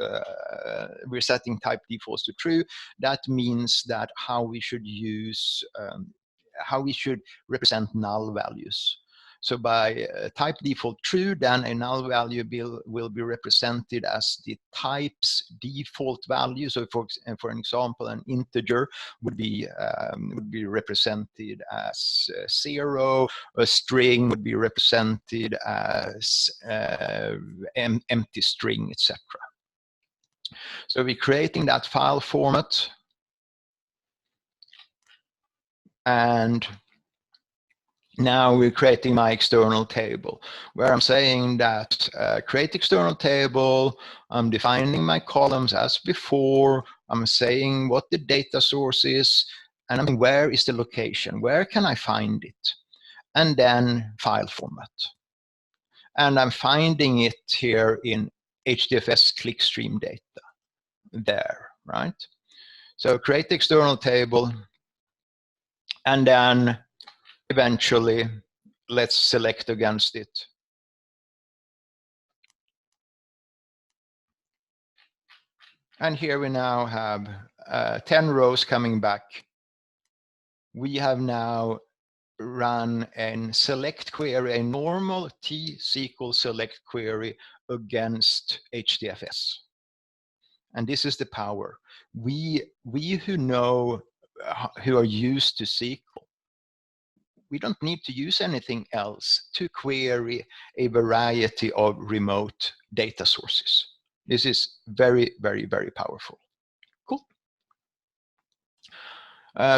Speaker 2: We're setting type defaults to true. That means that how we should use, how we should represent null values. So by type default true, then a null value will be represented as the type's default value. So for an example, an integer would be represented as 0. A string would be represented as empty string, etc. So we're creating that file format, and now we're creating my external table, where I'm saying that create external table, I'm defining my columns as before, I'm saying what the data source is, and I'm saying where is the location, where can I find it, and then file format. And I'm finding it here in HDFS clickstream data there, right? So create the external table, and then eventually, let's select against it. And here we now have 10 rows coming back. We have now run a select query, a normal T-SQL select query against HDFS. And this is the power. We who know, who are used to SQL, we don't need to use anything else to query a variety of remote data sources. This is very, very, very powerful. Cool.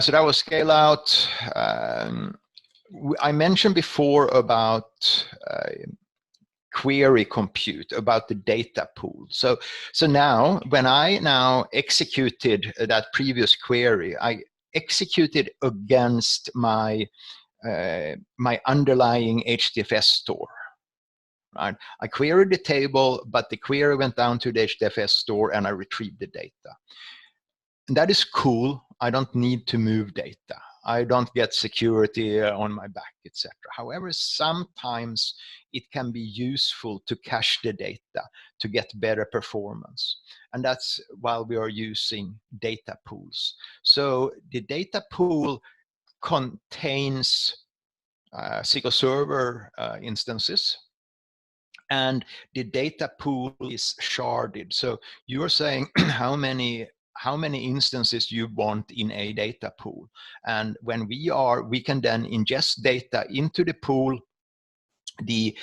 Speaker 2: So that was scale out. I mentioned before about query compute, about the data pool. So now, when I now executed that previous query, I executed against my my underlying HDFS store. Right? I queried the table, but the query went down to the HDFS store and I retrieved the data. And that is cool. I don't need to move data. I don't get security on my back, etc. However, sometimes it can be useful to cache the data to get better performance. And that's while we are using data pools. So the data pool contains SQL Server instances, and the data pool is sharded. So you are saying how many instances you want in a data pool. And when we can then ingest data into the pool. The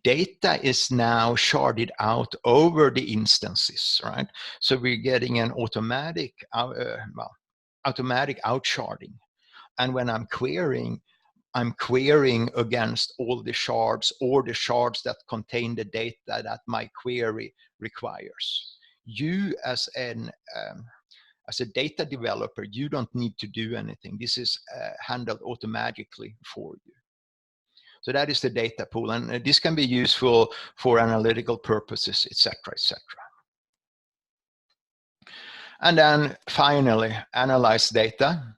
Speaker 2: data is now sharded out over the instances, right? So we're getting an automatic outsharding. And when I'm querying against all the shards or the shards that contain the data that my query requires. You as a data developer, you don't need to do anything. This is handled automatically for you. So that is the data pool, and this can be useful for analytical purposes, etc., etc. And then finally, analyze data.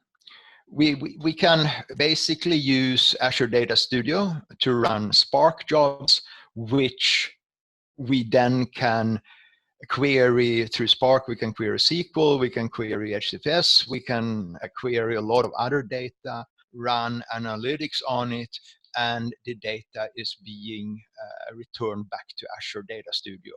Speaker 2: We can basically use Azure Data Studio to run Spark jobs, which we then can query through Spark. We can query SQL, we can query HDFS, we can query a lot of other data, run analytics on it, and the data is being returned back to Azure Data Studio.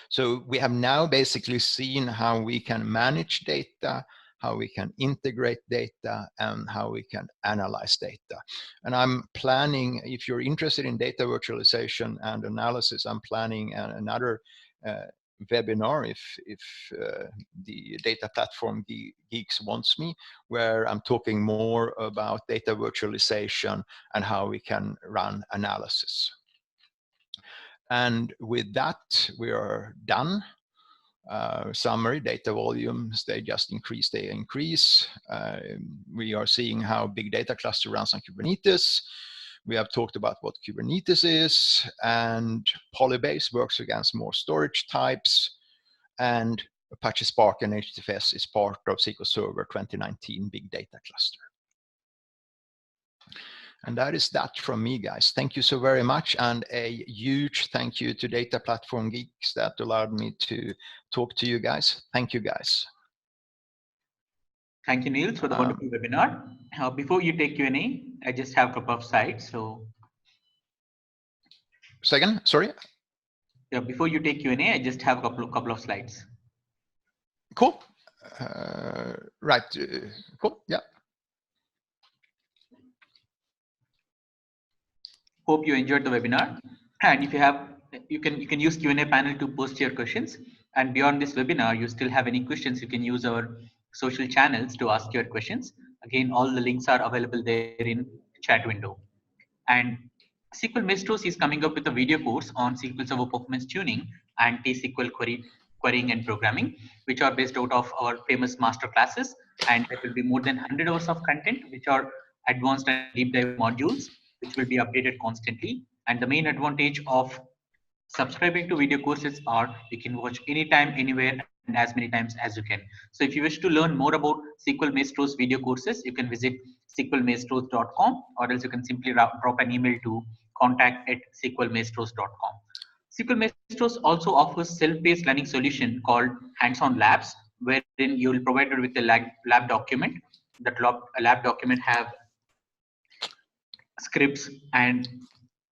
Speaker 2: So we have now basically seen how we can manage data, how we can integrate data, and how we can analyze data. And I'm planning, if you're interested in data virtualization and analysis, I'm planning another webinar if the Data Platform Geeks wants me, where I'm talking more about data virtualization and how we can run analysis. And with that, we are done. Summary, data volumes, they just increase, they increase. We are seeing how big data cluster runs on Kubernetes. We have talked about what Kubernetes is, and PolyBase works against more storage types, and Apache Spark and HDFS is part of SQL Server 2019 Big Data Cluster. And that is that from me, guys. Thank you so very much. And a huge thank you to Data Platform Geeks that allowed me to talk to you guys. Thank you, guys.
Speaker 1: Thank you, Niels, for the wonderful webinar. Before you take Q&A, I just have a couple of slides. So,
Speaker 2: second, sorry.
Speaker 1: Yeah, before you take Q&A, I just have a couple of slides.
Speaker 2: Cool. Right. Cool. Yeah.
Speaker 1: Hope you enjoyed the webinar. And if you have, you can use Q&A panel to post your questions. And beyond this webinar, you still have any questions, you can use our social channels to ask your questions. Again, all the links are available there in chat window. And SQL Maestros is coming up with a video course on SQL Server performance tuning and T-SQL querying and programming, which are based out of our famous master classes. And there will be more than 100 hours of content, which are advanced and deep dive modules, which will be updated constantly. And the main advantage of subscribing to video courses are you can watch anytime, anywhere, and as many times as you can. So if you wish to learn more about SQL Maestros video courses, you can visit sqlmaestros.com, or else you can simply drop an email to contact@sqlmaestros.com. SQL Maestros also offers self-paced learning solution called Hands-on Labs, wherein you will be provided with a lab document. That lab document have scripts and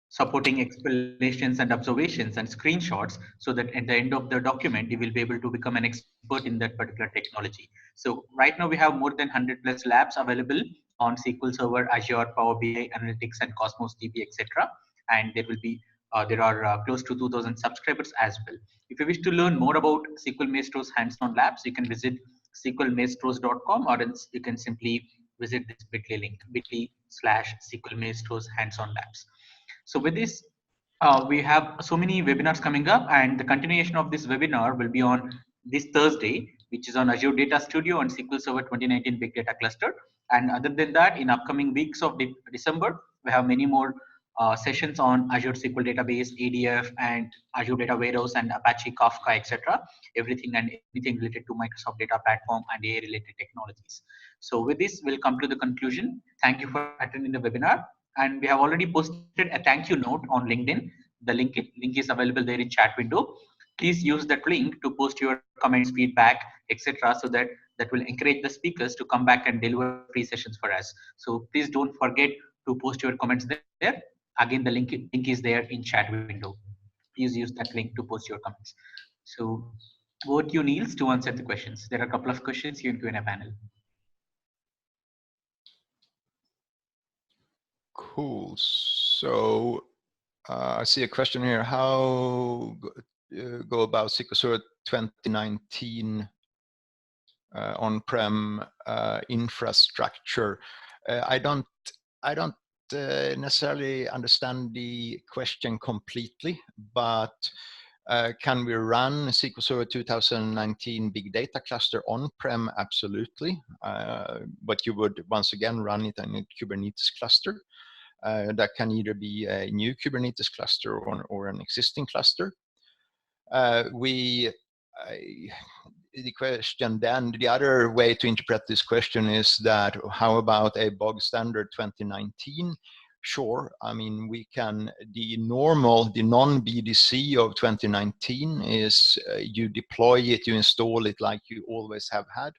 Speaker 1: supporting explanations and observations and screenshots, so that at the end of the document you will be able to become an expert in that particular technology. So right now we have more than 100+ labs available on SQL Server, Azure, Power BI, Analytics, and Cosmos DB, etc. And there will be there are close to 2,000 subscribers as well. If you wish to learn more about SQL Maestros hands-on labs, you can visit sqlmaestros.com, or else you can simply visit this bit.ly link, bit.ly/SQL Maestros hands-on labs. So with this, we have so many webinars coming up, and the continuation of this webinar will be on this Thursday, which is on Azure Data Studio and SQL Server 2019 Big Data Cluster. And other than that, in upcoming weeks of December, we have many more sessions on Azure SQL Database, ADF, and Azure Data Warehouse, and Apache, Kafka, etc. Everything and anything related to Microsoft Data Platform and AI-related technologies. So with this, we'll come to the conclusion. Thank you for attending the webinar. And we have already posted a thank you note on LinkedIn. The link is available there in chat window. Please use that link to post your comments, feedback, etc. so that will encourage the speakers to come back and deliver free sessions for us. So please don't forget to post your comments there. Again, the link is there in chat window. Please use that link to post your comments. So over to you, Niels, to answer the questions. There are a couple of questions here in Q&A panel.
Speaker 2: Cool. So I see a question here. How go about SQL Server 2019 on-prem infrastructure? I don't necessarily understand the question completely, but can we run SQL Server 2019 Big Data Cluster on-prem? Absolutely. But you would once again run it in a Kubernetes cluster. That can either be a new Kubernetes cluster or an existing cluster. The question then, the other way to interpret this question is that how about a bog standard 2019? Sure, I mean, we can, the non-BDC of 2019 is you deploy it, you install it like you always have had.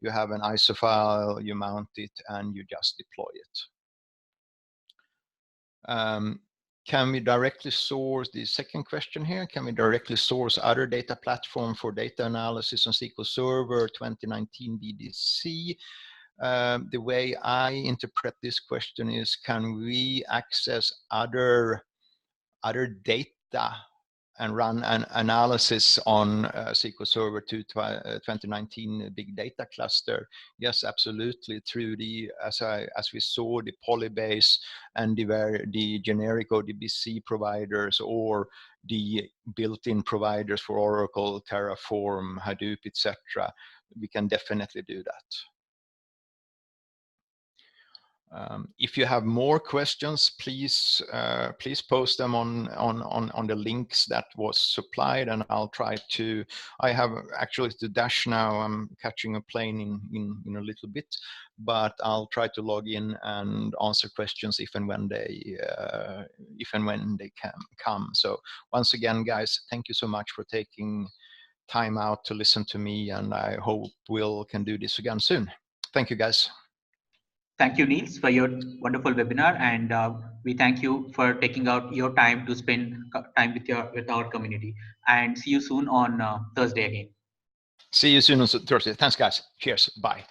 Speaker 2: You have an ISO file, you mount it, and you just deploy it. Can we directly source, the second question here, can we directly source other data platform for data analysis on SQL Server 2019 BDC? The way I interpret this question is, can we access other data and run an analysis on SQL Server 2019 Big Data Cluster? Yes, absolutely. Through the, as we saw, the PolyBase and the generic ODBC providers, or the built-in providers for Oracle, Terraform, Hadoop, etc. We can definitely do that. If you have more questions, please post them on the links that was supplied, and I'll try to. I have actually to dash now. I'm catching a plane in a little bit, but I'll try to log in and answer questions if and when they can come. So once again, guys, thank you so much for taking time out to listen to me, and I hope we can do this again soon. Thank you, guys.
Speaker 1: Thank you, Niels, for your wonderful webinar, and we thank you for taking out your time to spend time with our community. And see you soon on Thursday again.
Speaker 2: See you soon on Thursday. Thanks, guys. Cheers. Bye.